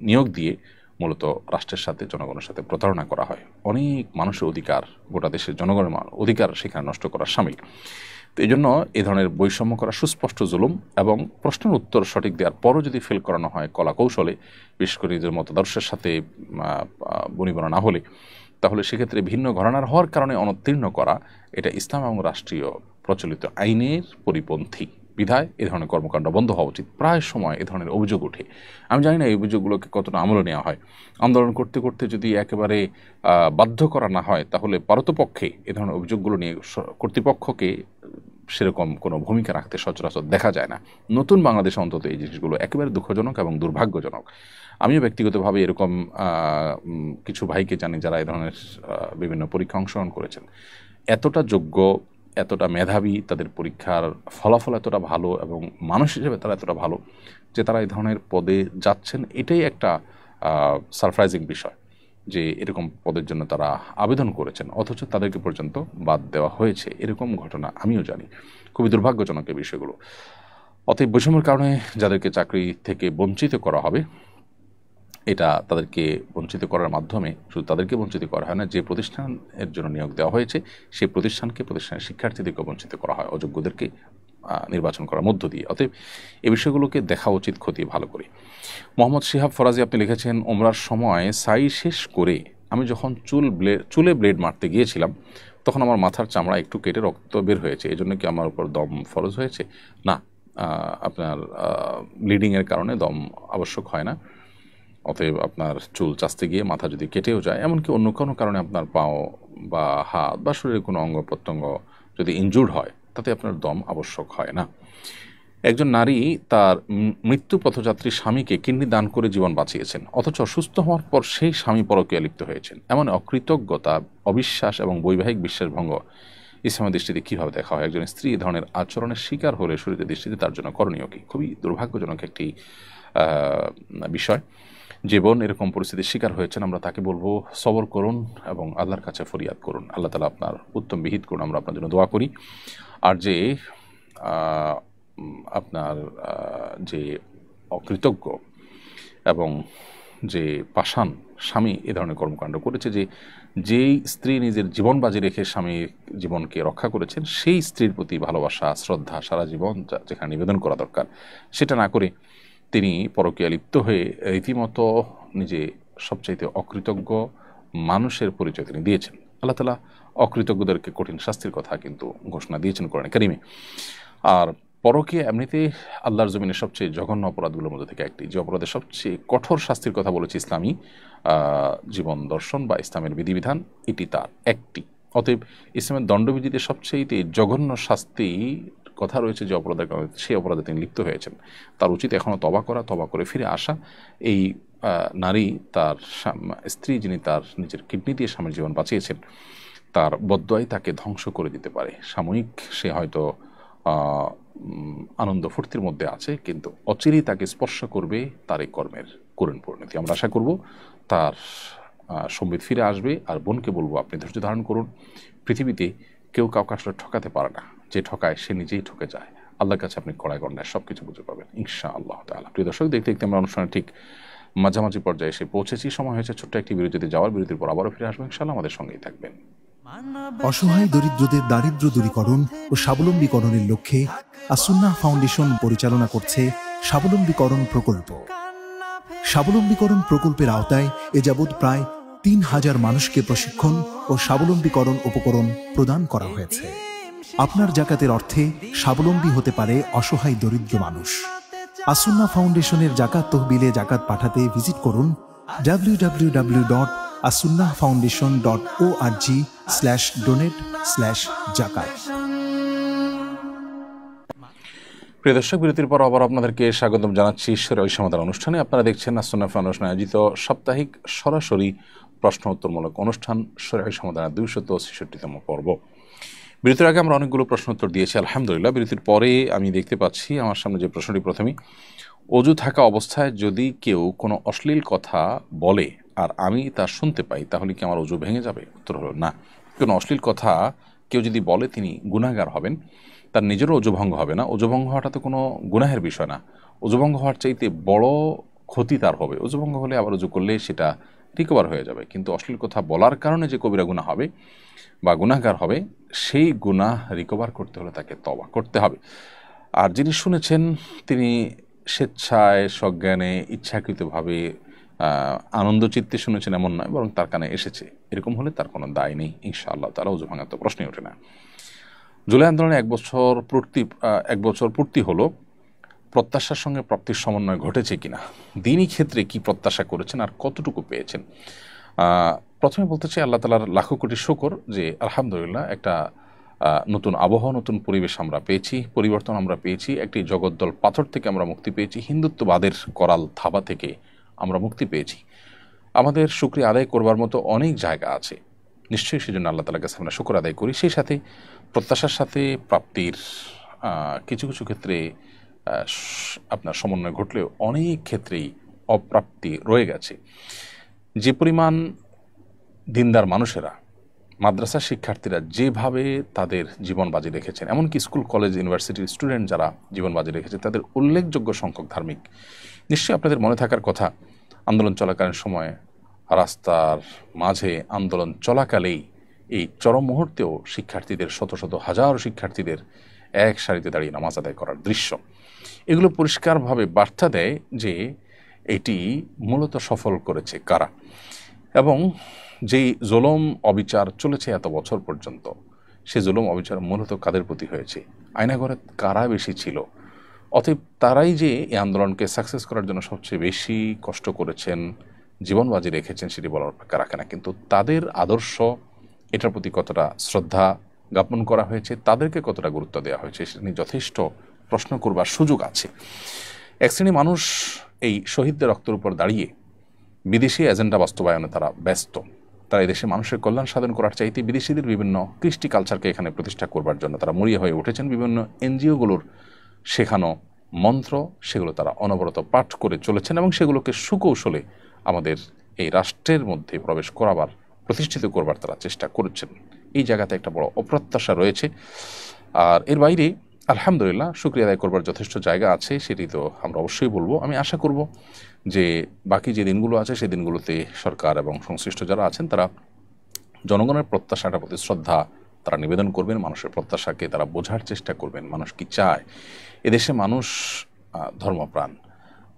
নিয়োগ দিয়ে মূলত রাষ্ট্রের সাথে জনগণের সাথে প্রতারণা করা হয়। অনেক মানুষের অধিকার, গোটা দেশের জনগণের অধিকার সেখানে নষ্ট করার সামিল। তো এই জন্য এ ধরনের বৈষম্য করা সুস্পষ্ট জুলুম, এবং প্রশ্নের উত্তর সঠিক দেওয়ার পরও যদি ফেল করানো হয় কলা কৌশলে, বিশেষ করে নিজের মতাদর্শের সাথে বনিবনা না হলে, তাহলে সেক্ষেত্রে ভিন্ন ঘরানার হওয়ার কারণে অনুত্তীর্ণ করা এটা ইসলাম এবং রাষ্ট্রীয় প্রচলিত আইনের পরিপন্থী। বিধায় এ ধরনের কর্মকাণ্ড বন্ধ হওয়া উচিত। প্রায় সময় এ ধরনের অভিযোগ ওঠে, আমি জানি না এই অভিযোগগুলোকে কতটা আমলে নেওয়া হয়। আন্দোলন করতে করতে যদি একেবারে বাধ্য করা না হয়, তাহলে পারতপক্ষে এ ধরনের অভিযোগগুলো নিয়ে কর্তৃপক্ষকে সেরকম কোনো ভূমিকা রাখতে সচরাচর দেখা যায় না। নতুন বাংলাদেশে অন্তত এই জিনিসগুলো একেবারে দুঃখজনক এবং দুর্ভাগ্যজনক। আমিও ব্যক্তিগতভাবে এরকম কিছু ভাইকে জানি যারা এই ধরনের বিভিন্ন পরীক্ষা অংশগ্রহণ করেছেন। এতটা যোগ্য, এতটা মেধাবী, তাদের পরীক্ষার ফলাফল এতটা ভালো এবং মানুষ হিসেবে তারা এতটা ভালো যে তারা এই ধরনের পদে যাচ্ছেন। এটাই একটা সারপ্রাইজিং বিষয় যে এরকম পদের জন্য তারা আবেদন করেছেন অথচ তাদেরকে পর্যন্ত বাদ দেওয়া হয়েছে। এরকম ঘটনা আমিও জানি। খুবই দুর্ভাগ্যজনক এই বিষয়গুলো। অতএব বৈষম্যের কারণে যাদেরকে চাকরি থেকে বঞ্চিত করা হবে, এটা তাদেরকে বঞ্চিত করার মাধ্যমে শুধু তাদেরকে বঞ্চিত করা হয় না, যে প্রতিষ্ঠানের জন্য নিয়োগ দেওয়া হয়েছে সেই প্রতিষ্ঠানের শিক্ষার্থীদেরকে বঞ্চিত করা হয় অযোগ্যদেরকে নির্বাচন করার মধ্য দিয়ে। অতএব এই বিষয়গুলোকে দেখা উচিত খতিয়ে ভালো করে। মোহাম্মদ শিহাব ফরাজি আপনি লিখেছেন, ওমরার সময় সাই শেষ করে আমি যখন চুলে ব্লেড মারতে গিয়েছিলাম তখন আমার মাথার চামড়া একটু কেটে রক্ত বের হয়েছে, এই জন্য কি আমার উপর দম ফরজ হয়েছে? না, আপনার ব্লিডিংয়ের কারণে দম আবশ্যক হয় না। অতএব আপনার চুল চাচতে গিয়ে মাথা যদি কেটেও যায়, এমনকি অন্য কোনো কারণে আপনার পাও বা হাত বা শরীরের কোনো অঙ্গ প্রত্যঙ্গ যদি ইনজুর্ড হয়, তাতে আপনার দম আবশ্যক হয় না। একজন নারী তার মৃত্যু পথযাত্রী স্বামীকে কিডনি দান করে জীবন বাঁচিয়েছেন, অথচ অসুস্থ হওয়ার পর সেই স্বামী পরকীয়া লিপ্ত হয়েছেন। এমন অকৃতজ্ঞতা, অবিশ্বাস এবং বৈবাহিক বিশ্বাসভঙ্গ ইসলামের দৃষ্টিতে কীভাবে দেখা হয়? একজন স্ত্রী ধরনের আচরণের শিকার হলে শরীরের দৃষ্টিতে তার জন্য করণীয় কি? খুবই দুর্ভাগ্যজনক একটি বিষয়। যে বোন এরকম পরিস্থিতির শিকার হয়েছেন, আমরা তাকে বলবো সবর করুন এবং আল্লাহর কাছে ফরিয়াদ করুন। আল্লাহ তাআলা আপনার উত্তম বিহিত করুন, আমরা আপনার জন্য দোয়া করি। আর যে আপনার যে অকৃতজ্ঞ এবং যে পাষাণ স্বামী এ ধরনের কর্মকাণ্ড করেছে, যেই স্ত্রী নিজের জীবন বাজি রেখে স্বামীর জীবনকে রক্ষা করেছেন, সেই স্ত্রীর প্রতি ভালোবাসা, শ্রদ্ধা সারা জীবন যেখানে নিবেদন করা দরকার সেটা না করে তিনি পরকীয়া লিপ্ত হয়ে রীতিমতো নিজে সবচাইতে অকৃতজ্ঞ মানুষের পরিচয় তিনি দিয়েছেন। আল্লাহ তাআলা অকৃতজ্ঞদেরকে কঠিন শাস্তির কথা কিন্তু ঘোষণা দিয়েছেন কোরআনে কারিমে। আর পরকীয়া এমনিতে আল্লাহর জমিনের সবচেয়ে জঘন্য অপরাধগুলোর মধ্যে থেকে একটি, যে অপরাধের সবচেয়ে কঠোর শাস্তির কথা বলেছে ইসলামী জীবন দর্শন বা ইসলামের বিধিবিধান, এটি তার একটি। অতএব ইসলামের দণ্ডবিধিতে সবচেয়ে জঘন্য শাস্তি কথা রয়েছে যে অপরাধের কারণে সেই অপরাধে তিনি লিপ্ত হয়েছেন। তার উচিত এখনও তওবা করা, তওবা করে ফিরে আসা। এই নারী, তার স্ত্রী যিনি তার নিজের কিডনি দিয়ে স্বামীর জীবন বাঁচিয়েছেন, তার বদদোয়াই তাকে ধ্বংস করে দিতে পারে। সাময়িক সে হয়তো আনন্দ ফুর্তির মধ্যে আছে, কিন্তু অচিরেই তাকে স্পর্শ করবে তার এই কর্মের করুণ পরিণতি। আমরা আশা করব তার সম্বিত ফিরে আসবে। আর বোনকে বলবো, আপনি ধৈর্য ধারণ করুন। পৃথিবীতে কেউ কাউকে আসলে ঠকাতে পারে না, যে ঠকায় সে নিজেই ঠকে যায়। আল্লাহর কাছে আপনি কড়াই গণ্ডায় সব কিছু বুঝে পাবেন ইনশাআল্লাহ তাআলা। প্রিয় দর্শক, দেখতে দেখতে আমরা অনুষ্ঠানে ঠিক মাঝামাঝি পর্যায়ে এসে পৌঁছেছি। সময় হয়েছে ছোট্ট একটি বিরতিতে যাওয়ার। বিরতির পর আবারও ফিরে আসবো ইনশাআল্লাহ, আমাদের সঙ্গেই থাকবেন। অসহায় দরিদ্রদের দারিদ্র্য দূরীকরণ ও স্বাবলম্বীকরণের লক্ষ্যে আসুন্নাহ ফাউন্ডেশন পরিচালনা করছে স্বাবলম্বীকরণ প্রকল্প। স্বাবলম্বীকরণ প্রকল্পের আওতায় এ যাবৎ প্রায় ৩,০০০ মানুষকে প্রশিক্ষণ ও স্বাবলম্বীকরণ উপকরণ প্রদান করা হয়েছে। আপনার জাকাতের অর্থে স্বাবলম্বী হতে পারে অসহায় দরিদ্র মানুষ। আসুন্নাহ ফাউন্ডেশনের জাকাত তহবিলে জাকাত পাঠাতে ভিজিট করুন www.asunnahfoundation.org/donate/zakat। প্রিয় দর্শক, বিরতির পর আবার আপনাদেরকে স্বাগতম জানাচ্ছি ঈশ্বরের ওই সমাধান অনুষ্ঠানে। আপনারা দেখছেন আসুন্নাহ ফাউন্ডেশন আয়োজিত সাপ্তাহিক সরাসরি প্রশ্ন উত্তরমূলক অনুষ্ঠান ঈশ্বরের সমাধানের 266তম পর্ব। বিরতির আগে আমরা অনেকগুলো প্রশ্ন উত্তর দিয়েছি আলহামদুলিল্লাহ। বিরতির পরে আমি দেখতে পাচ্ছি আমার সামনে যে প্রশ্নটি, প্রথমেই, অজু থাকা অবস্থায় যদি কেউ কোনো অশ্লীল কথা বলে আর আমি তা শুনতে পাই, তাহলে কি আমার অজু ভেঙে যাবে? উত্তর হলো না। কোনো অশ্লীল কথা কেউ যদি বলে তিনি গুনাহগার হবেন, তার নিজেরও অজুভঙ্গ হবে না। অজুভঙ্গ হওয়াটা তো কোনো গুনাহের বিষয় না। অজুভঙ্গ হওয়ার চাইতে বড় ক্ষতি তার হবে। অজুভঙ্গ হলে আবার অজু করলে সেটা রিকভার হয়ে যাবে, কিন্তু অশ্লীল কথা বলার কারণে যে কবিরা গুনাহ হবে বা গুনাহগার হবে, সেই গুনাহ রিকভার করতে হলে তাকে তওবা করতে হবে। আর যিনি শুনেছেন তিনি স্বেচ্ছায়, সজ্ঞানে, ইচ্ছাকৃতভাবে আনন্দ চিত্তে শুনেছেন এমন নয়, বরং তার কানে এসেছে, এরকম হলে তার কোনো দায় নেই ইনশাআল্লাহ তাআলা, ওযু ভাঙার তো প্রশ্নই ওঠে না। জুলাই আন্দোলনে এক বছর পূর্তি হলো, প্রত্যাশার সঙ্গে প্রাপ্তির সমন্বয় ঘটেছে কিনা, দিনই ক্ষেত্রে কি প্রত্যাশা করেছেন আর কতটুকু পেয়েছেন। প্রথমে বলতে চাই আল্লাহ তাআলার লাখো কোটি শুকর যে আলহামদুলিল্লাহ একটা নতুন আবহাওয়া, নতুন পরিবেশ আমরা পেয়েছি, পরিবর্তন আমরা পেয়েছি, একটি জগদ্দল পাথর থেকে আমরা মুক্তি পেয়েছি, হিন্দুত্ববাদের করাল থাবা থেকে আমরা মুক্তি পেয়েছি। আমাদের শুকরিয়া আদায় করবার মতো অনেক জায়গা আছে, নিশ্চয়ই সেজন্য আল্লাহ তাআলার কাছে আমরা শুকর আদায় করি। সেই সাথে প্রত্যাশার সাথে প্রাপ্তির কিছু কিছু ক্ষেত্রে আপনার সমন্বয় ঘটলেও অনেক ক্ষেত্রেই অপ্রাপ্তি রয়ে গেছে। যে পরিমাণ দিনদার মানুষেরা, মাদ্রাসা শিক্ষার্থীরা যেভাবে তাদের জীবন বাজি রেখেছেন, এমনকি স্কুল কলেজ ইউনিভার্সিটির স্টুডেন্ট যারা জীবন বাজি রেখেছে, তাদের উল্লেখযোগ্য সংখ্যক ধার্মিক। নিশ্চয়ই আপনাদের মনে থাকার কথা, আন্দোলন চলাকালীন সময়ে রাস্তার মাঝে আন্দোলন চলাকালেই এই চরম মুহূর্তেও শিক্ষার্থীদের শত শত হাজার শিক্ষার্থীদের এক সারিতে দাঁড়িয়ে নামাজ আদায় করার দৃশ্য, এগুলো পরিষ্কারভাবে বার্তা দেয় যে এটি মূলত সফল করেছে কারা, এবং যেই জুলুম অবিচার চলেছে এত বছর পর্যন্ত, সে জুলুম অবিচার মূলত কাদের প্রতি হয়েছে, আয়নাঘরে কারা বেশি ছিল। অতএব তারাই যে এই আন্দোলনকে সাকসেস করার জন্য সবচেয়ে বেশি কষ্ট করেছেন, জীবন বাজি রেখেছেন, সেটি বলার অপেক্ষা রাখে না। কিন্তু তাদের আদর্শ, এটার প্রতি কতটা শ্রদ্ধা জ্ঞাপন করা হয়েছে, তাদেরকে কতটা গুরুত্ব দেওয়া হয়েছে, সেটা নিয়ে যথেষ্ট প্রশ্ন করবার সুযোগ আছে। এক শ্রেণী মানুষ এই শহীদদের রক্তের উপর দাঁড়িয়ে বিদেশি এজেন্ডা বাস্তবায়নে তারা ব্যস্ত। তারা এই দেশে মানুষের কল্যাণ সাধন করার চাইতে বিদেশিদের বিভিন্ন কৃষ্টি কালচারকে এখানে প্রতিষ্ঠা করবার জন্য তারা মরিয়া হয়ে উঠেছেন। বিভিন্ন এনজিওগুলোর শেখানো মন্ত্র, সেগুলো তারা অনবরত পাঠ করে চলেছেন এবং সেগুলোকে সুকৌশলে আমাদের এই রাষ্ট্রের মধ্যে প্রবেশ করাবার, প্রতিষ্ঠিত করবার তারা চেষ্টা করছেন। এই জায়গাতে একটা বড় অপ্রত্যাশা রয়েছে। আর এর বাইরে আলহামদুলিল্লাহ শুকরিয়া আদায় করবার যথেষ্ট জায়গা আছে, সেটি তো আমরা অবশ্যই বলবো। আমি আশা করব যে বাকি যে দিনগুলো আছে সেই দিনগুলোতে সরকার এবং সংশ্লিষ্ট যারা আছেন তারা জনগণের প্রত্যাশাটার প্রতি শ্রদ্ধা তারা নিবেদন করবেন, মানুষের প্রত্যাশাকে তারা বোঝার চেষ্টা করবেন, মানুষ কি চায়। এদেশে মানুষ ধর্মপ্রাণ,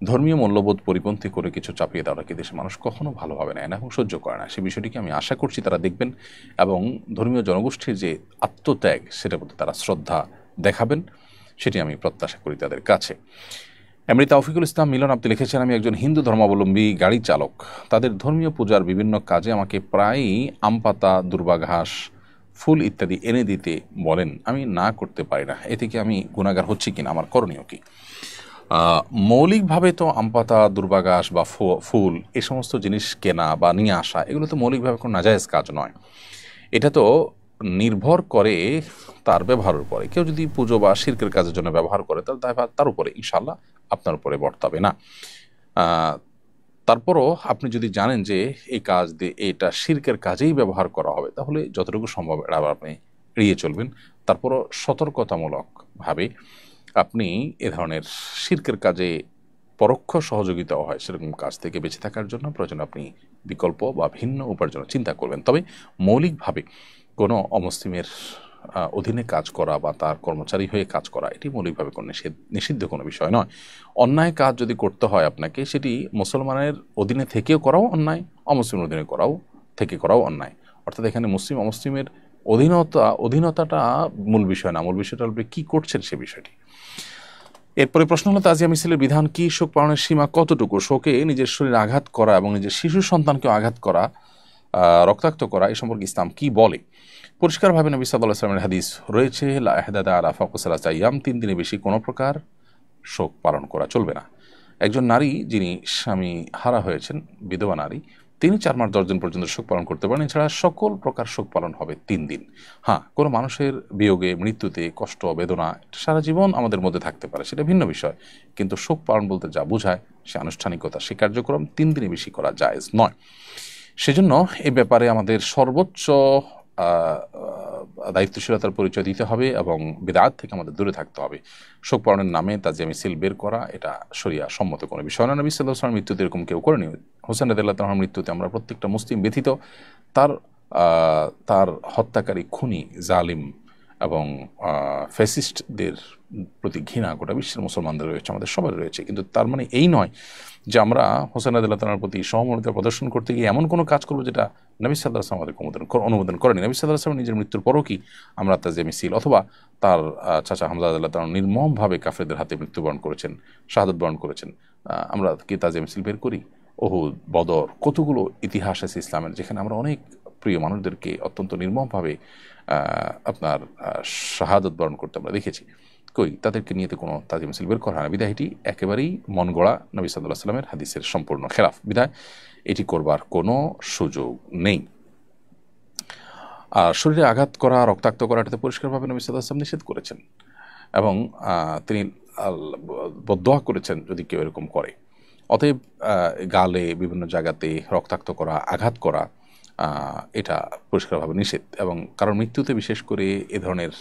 ধর্মীয় মূল্যবোধ পরিপন্থী করে কিছু চাপিয়ে দেওয়াকে দেশে মানুষ কখনো ভালোভাবে নেয় না এবং সহ্য করে না। সেই বিষয়টিকে আমি আশা করছি তারা দেখবেন এবং ধর্মীয় জনগোষ্ঠীর যে আত্মত্যাগ, সেটার প্রতি তারা শ্রদ্ধা দেখাবেন, সেটি আমি প্রত্যাশা করি তাদের কাছে। এমনি তাওফিকুল ইসলাম মিলন আপনি লিখেছেন, আমি একজন হিন্দু ধর্মাবলম্বী গাড়ি চালক। তাদের ধর্মীয় পূজার বিভিন্ন কাজে আমাকে প্রায়ই আম পাতা, দুর্বা ঘাস, ফুল ইত্যাদি এনে দিতে বলেন, আমি না করতে পারি না। এ থেকে আমি গুনাহগার হচ্ছি কিনা, আমার করণীয় কি? মৌলিকভাবে তো আম পাতা, দুর্বা ঘাস বা ফুল এই সমস্ত জিনিস কেনা বা নিয়ে আসা, এগুলো তো মৌলিকভাবে কোনো নাজায়েজ কাজ নয়। এটা তো নির্ভর করে তার ব্যবহারের উপরে। কেউ যদি পুজো বা শিরকের কাজের জন্য ব্যবহার করে, তাহলে তার উপরে ইনশাআল্লাহ আপনার উপরে বর্তাবে না। তারপরও আপনি যদি জানেন যে এই কাজ দিয়ে এটা শিরকের কাজেই ব্যবহার করা হবে, তাহলে যতটুকু সম্ভব এটা আপনি এড়িয়ে চলবেন। তারপরও সতর্কতামূলকভাবে আপনি এ ধরনের শিরকের কাজে পরোক্ষ সহযোগিতা হয় সেরকম কাজ থেকে বেঁচে থাকার জন্য প্রয়োজন আপনি বিকল্প বা ভিন্ন উপার্জনের চিন্তা করবেন। তবে মৌলিকভাবে কোনো অমুসলিমের অধীনে কাজ করা বা তার কর্মচারী হয়ে কাজ করা, এটি মৌলিকভাবে কোনো নিষিদ্ধ কোনো বিষয় নয়। অন্যায় কাজ যদি করতে হয় আপনাকে, সেটি মুসলমানের অধীনে থেকেও করাও অন্যায়, অমুসলিমের অধীনে করাও অন্যায়। অর্থাৎ এখানে মুসলিম অমুসলিমের অধীনতাটা মূল বিষয় না, মূল বিষয়টা আপনি কী করছেন সে বিষয়টি। এরপরে প্রশ্ন হলো, তাজিয়া মিছিলের বিধান কি? শোক পালনের সীমা কতটুকু? শোকে নিজের শরীর আঘাত করা এবং নিজের শিশু সন্তানকেও আঘাত করা, রক্তাক্ত করা, এই সম্পর্কে ইসলাম কি বলে? পরিষ্কারভাবে নবী সাল্লাল্লাহু আলাইহি ওয়াসাল্লামের হাদিস রয়েছে, লা ইহদাদা আলা ফাওকা সালাসা আইয়াম, 3 দিনের বেশি কোনো প্রকার শোক পালন করা চলবে না। একজন নারী যিনি স্বামী হারা হয়েছেন, বিধবা নারী, তিনি 4 মাস 10 দিন পর্যন্ত শোক পালন করতে পারেন। এছাড়া সকল প্রকার শোক পালন হবে 3 দিন। হ্যাঁ, কোনো মানুষের বিয়োগে, মৃত্যুতে কষ্ট, বেদনা সারা জীবন আমাদের মধ্যে থাকতে পারে, সেটা ভিন্ন বিষয়। কিন্তু শোক পালন বলতে যা বোঝায়, সে আনুষ্ঠানিকতা, সে কার্যক্রম 3 দিনের বেশি করা জায়েজ নয়। সেজন্য এ ব্যাপারে আমাদের সর্বোচ্চ দায়িত্বশীলতার পরিচয় দিতে হবে এবং বিদআত থেকে আমাদের দূরে থাকতে হবে। শোক পালনের নামে তাজিয়া মিছিল বের করা, এটা শরিয়া সম্মত কোনো বিষয় না। নবী সাল্লাল্লাহু আলাইহি ওয়াসাল্লামের মৃত্যুতে এরকম কেউ করেনি। হোসেন রাদিয়াল্লাহু তাআলার মৃত্যুতে আমরা প্রত্যেকটা মুসলিম ব্যথিত। তার হত্যাকারী, খুনি, জালিম এবং ফ্যাসিস্টদের প্রতি ঘৃণা গোটা বিশ্বের মুসলমানদের রয়েছে, আমাদের সবার রয়েছে, কিন্তু তার মানে এই নয় যে আমরা হোসেন রাদিয়াল্লাহু তাআলার প্রতি সহমর্মিতা প্রদর্শন করতে গিয়ে এমন কোনো কাজ করবো যেটা নবী সাল্লাল্লাহু আলাইহি ওয়াসাল্লাম আমাদেরকে অনুমোদন করেনি। নবী সাল্লাল্লাহু আলাইহি ওয়াসাল্লাম নিজের মৃত্যুর পরও কি আমরা তাজিয়া মিছিল, অথবা তার চাচা হামজা রাদিয়াল্লাহু তাআলা নির্মমভাবে কাফেরদের হাতে মৃত্যুবরণ করেছেন, শাহাদাত বরণ করেছেন, আমরা কি তাজিয়া মিছিল বের করি? উহুদ, বদর, কতগুলো ইতিহাস আছে ইসলামের যেখানে আমরা অনেক প্রিয় মানুষদেরকে অত্যন্ত নির্মমভাবে আপনার শাহাদাত বরণ করতে আমরা দেখেছি। কই তাদেরকে নিয়ে তো কোনো তাজিয়া মিছিল বের করা হয় না। বিধায় এটি একেবারেই মন গড়া, নবী সাল্লাল্লাহু আলাইহি ওয়াসাল্লামের হাদিসের সম্পূর্ণ খেলাফ। বিধায় এটি করবার কোনো সুযোগ নেই। আর শরীরে আঘাত করা, রক্তাক্ত করা, এটাতে পরিষ্কারভাবে নবী সাল্লাল্লাহু আলাইহি ওয়াসাল্লাম নিষেধ করেছেন এবং তিনি বদদোয়া করেছেন যদি কেউ এরকম করে। অতএব গালে বিভিন্ন জায়গাতে রক্তাক্ত করা, আঘাত করা, এটা পরিষ্কারভাবে নিষেধ, এবং কারণ মৃত্যুতে বিশেষ করে এ ধরনের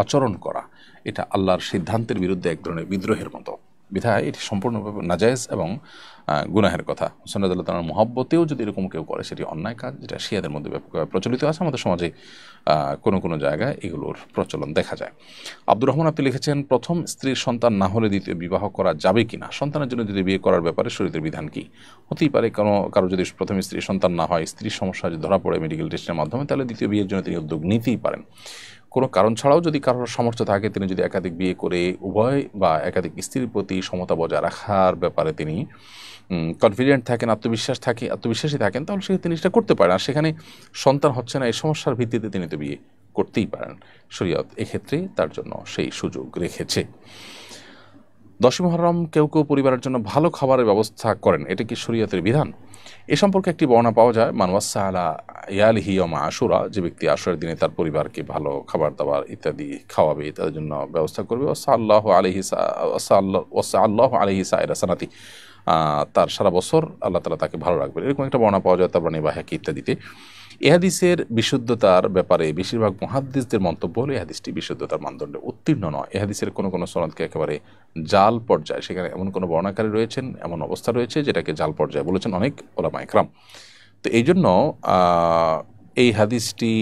আচরণ করা এটা আল্লাহর সিদ্ধান্তের বিরুদ্ধে এক ধরনের বিদ্রোহের মতো। বিধায় এটি সম্পূর্ণভাবে নাজায়েজ এবং গুনাহের কথা। হোসেন রাদিয়াল্লাহু তাআলার মহব্বতেও যদি এরকম কেউ করে সেটি অন্যায় কাজ, যেটা শিয়াদের মধ্যে ব্যাপকভাবে প্রচলিত আছে। আমাদের সমাজে কোনো কোনো জায়গায় এগুলোর প্রচলন দেখা যায়। আব্দুর রহমান আপনি লিখেছেন, প্রথম স্ত্রীর সন্তান না হলে দ্বিতীয় বিবাহ করা যাবে কিনা, সন্তানের জন্য যদি বিয়ে করার ব্যাপারে শরীয়তের বিধান কি? হতেই পারে কারো যদি প্রথম স্ত্রীর সন্তান না হয়, স্ত্রীর সমস্যা যদি ধরা পড়ে মেডিকেল টেস্টের মাধ্যমে, তাহলে দ্বিতীয় বিয়ের জন্য তিনি উদ্যোগ নিতেই পারেন। কোনো কারণ ছাড়াও যদি কারোর সামর্থ্য থাকে, তিনি যদি একাধিক বিয়ে করে উভয় বা একাধিক স্ত্রীর প্রতি সমতা বজায় রাখার ব্যাপারে তিনি কনফিডেন্ট থাকেন, আত্মবিশ্বাসী থাকেন, তাহলে সে তিনি সেটা করতে পারেন। আর সেখানে সন্তান হচ্ছে না এই সমস্যার ভিত্তিতে তিনি তো বিয়ে করতেই পারেন। শরীয়ত এক্ষেত্রে তার জন্য সেই সুযোগ রেখেছে। 10 মুহররম কেউ কেউ পরিবারের জন্য ভালো খাবারের ব্যবস্থা করেন, এটা কি শরীয়তের বিধান? এ সম্পর্কে একটি বর্ণনা পাওয়া যায়, মান ওয়াসা আলা ইয়ালিহি ইয়াউমা আশুরা, যে ব্যক্তি আশুরার দিনে তার পরিবারকে ভালো খাবার দাবার ইত্যাদি খাওয়াবে, তাদের জন্য ব্যবস্থা করবে, ওয়াসা আল্লাহু আলাইহি সাইরা সানাতি, তার সারা বছর আল্লাহ তাআলা তাকে ভালো রাখবেন, এরকম একটা বর্ণনা পাওয়া যায় তারপরে বাহাকি ইত্যাদিতে। এ হাদিসের বিশুদ্ধতার ব্যাপারে বেশিরভাগ মুহাদ্দিসদের মন্তব্য হলো এ হাদিসটি বিশুদ্ধতার মানদণ্ডে উত্তীর্ণ নয়। এ হাদিসের কোনো কোনো সনদকে একেবারে জাল পর্যায়ে, সেখানে এমন কোনো বর্ণাকারী রয়েছেন, এমন অবস্থা রয়েছে যেটাকে জাল পর্যায়ে বলেছেন অনেক উলামা ইকরাম। তো এই জন্য এই হাদিসটি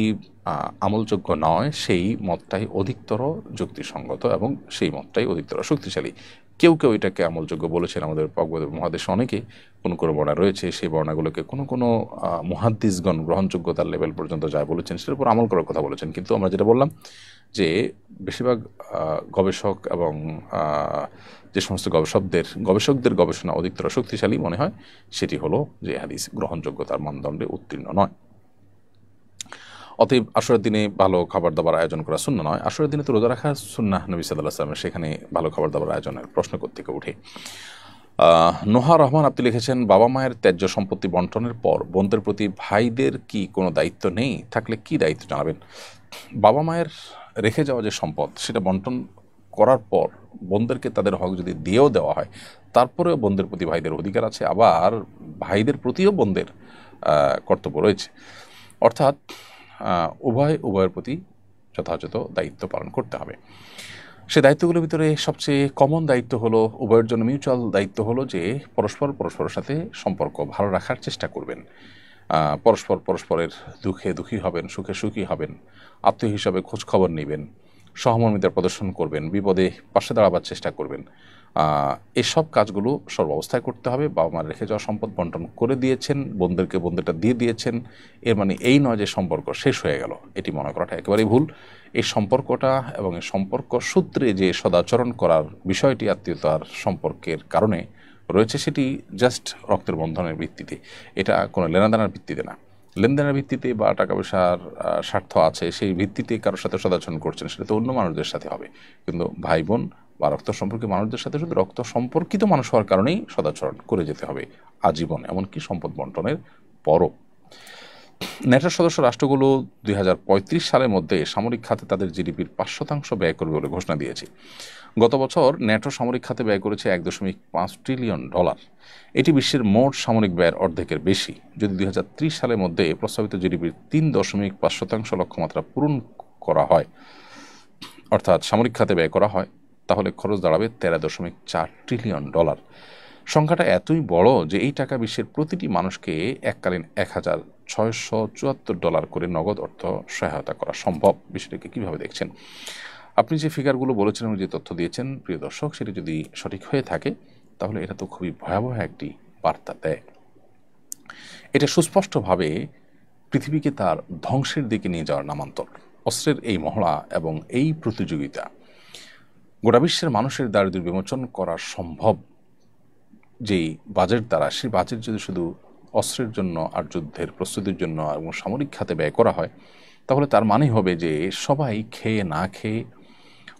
আমলযোগ্য নয়, সেই মতটাই অধিকতর যুক্তিসঙ্গত এবং সেই মতটাই অধিকতর শক্তিশালী। কেউ কেউ এটাকে আমলযোগ্য বলেছেন, আমাদের মহাদেশে অনেকে কোনো কোনো বর্ণা রয়েছে, সেই বর্ণাগুলোকে কোনো কোনো মুহাদ্দিসগণ গ্রহণযোগ্যতার লেভেল পর্যন্ত যায় বলেছেন, সেটার উপর আমল করার কথা বলেছেন। কিন্তু আমরা যেটা বললাম যে বেশিরভাগ গবেষক এবং যে সমস্ত গবেষকদের গবেষণা অধিকতর শক্তিশালী মনে হয়, সেটি হলো যে হাদিস গ্রহণযোগ্যতার মানদণ্ডে উত্তীর্ণ নয়। অতএব আশুরার দিনে ভালো খাবার দাবার আয়োজন করা সুন্নাহ নয়। আশুরার দিনে তো রোজা রাখা সুন্নাহ নবী সাল্লাল্লাহু আলাইহি ওয়াসাল্লামের, সেখানে ভালো খাবার দাবার আয়োজনের প্রশ্ন কোত্থেকে ওঠে? নোহা রহমান আপনি লিখেছেন, বাবা মায়ের ত্যায্য সম্পত্তি বন্টনের পর বোনদের প্রতি ভাইদের কি কোনো দায়িত্ব নেই? থাকলে কি দায়িত্ব জানাবেন? বাবা মায়ের রেখে যাওয়া যে সম্পদ, সেটা বন্টন করার পর বোনদেরকে তাদের হক যদি দিয়েও দেওয়া হয়, তারপরেও বোনদের প্রতি ভাইদের অধিকার আছে, আবার ভাইদের প্রতিও বোনদের কর্তব্য রয়েছে। অর্থাৎ উভয়ের প্রতি যথাযথ দায়িত্ব পালন করতে হবে। সে দায়িত্বগুলোর ভিতরে সবচেয়ে কমন দায়িত্ব হলো, উভয়ের জন্য মিউচুয়াল দায়িত্ব হলো যে পরস্পরের সাথে সম্পর্ক ভালো রাখার চেষ্টা করবেন, পরস্পরের দুঃখে দুঃখী হবেন, সুখে সুখী হবেন, আত্মীয় হিসাবে খোঁজ খবর নেবেন, সহমর্মিতা প্রদর্শন করবেন, বিপদে পাশে দাঁড়াবার চেষ্টা করবেন। এসব কাজগুলো সর্বাবস্থায় করতে হবে। বাবা মার রেখে যাওয়া সম্পদ বন্টন করে দিয়েছেন, বোনদেরটা দিয়ে দিয়েছেন, এর মানে এই নয় যে সম্পর্ক শেষ হয়ে গেল, এটি মনে করাটা একেবারেই ভুল। এই সম্পর্কটা এবং এই সম্পর্ক সূত্রে যে সদাচরণ করার বিষয়টি আত্মীয়তার সম্পর্কের কারণে রয়েছে, সেটি জাস্ট রক্তের বন্ধনের ভিত্তিতে, এটা কোনো লেনাদেনার ভিত্তিতে না। লেনদেনের ভিত্তিতে বা টাকা পয়সার স্বার্থ আছে সেই ভিত্তিতে কারোর সাথে সদাচরণ করছেন, সেটা তো অন্য মানুষদের সাথে হবে। কিন্তু ভাই বোন বা রক্ত সম্পর্কিত মানুষদের সাথে শুধু রক্ত সম্পর্কিত মানুষ হওয়ার কারণেই সদাচরণ করে যেতে হবে আজীবন, এমনকি সম্পদ বন্টনের পরও। ন্যাটোর সদস্য রাষ্ট্রগুলো 2035 সালের মধ্যে সামরিক খাতে তাদের জিডিপির 5% ব্যয় করবে বলে ঘোষণা দিয়েছে। গত বছর ন্যাটো সামরিক খাতে ব্যয় করেছে $1.5 ট্রিলিয়ন। এটি বিশ্বের মোট সামরিক ব্যয়ের অর্ধেকের বেশি। যদি 2030 সালের মধ্যে প্রস্তাবিত জিডিপির 3.5% লক্ষ্যমাত্রা পূরণ করা হয়, অর্থাৎ সামরিক খাতে ব্যয় করা হয়, তাহলে খরচ দাঁড়াবে $13.4 ট্রিলিয়ন। সংখ্যাটা এতই বড় যে এই টাকা বিশ্বের প্রতিটি মানুষকে এককালীন $1,674 করে নগদ অর্থ সহায়তা করা সম্ভব। বিষয়টাকে কীভাবে দেখছেন? আপনি যে ফিগারগুলো বলেছেন এবং যে তথ্য দিয়েছেন প্রিয় দর্শক, সেটি যদি সঠিক হয়ে থাকে তাহলে এটা তো খুবই ভয়াবহ একটি বার্তা দেয়। এটা সুস্পষ্টভাবে পৃথিবীকে তার ধ্বংসের দিকে নিয়ে যাওয়ার নামান্তর। অস্ত্রের এই মহড়া এবং এই প্রতিযোগিতা গোটা বিশ্বের মানুষের দারিদ্র্য বিমোচন করা সম্ভব যেই বাজেট দ্বারা, সেই বাজেট যদি শুধু অস্ত্রের জন্য আর যুদ্ধের প্রস্তুতির জন্য এবং সামরিক খাতে ব্যয় করা হয়, তাহলে তার মানে হবে যে সবাই খেয়ে না খেয়ে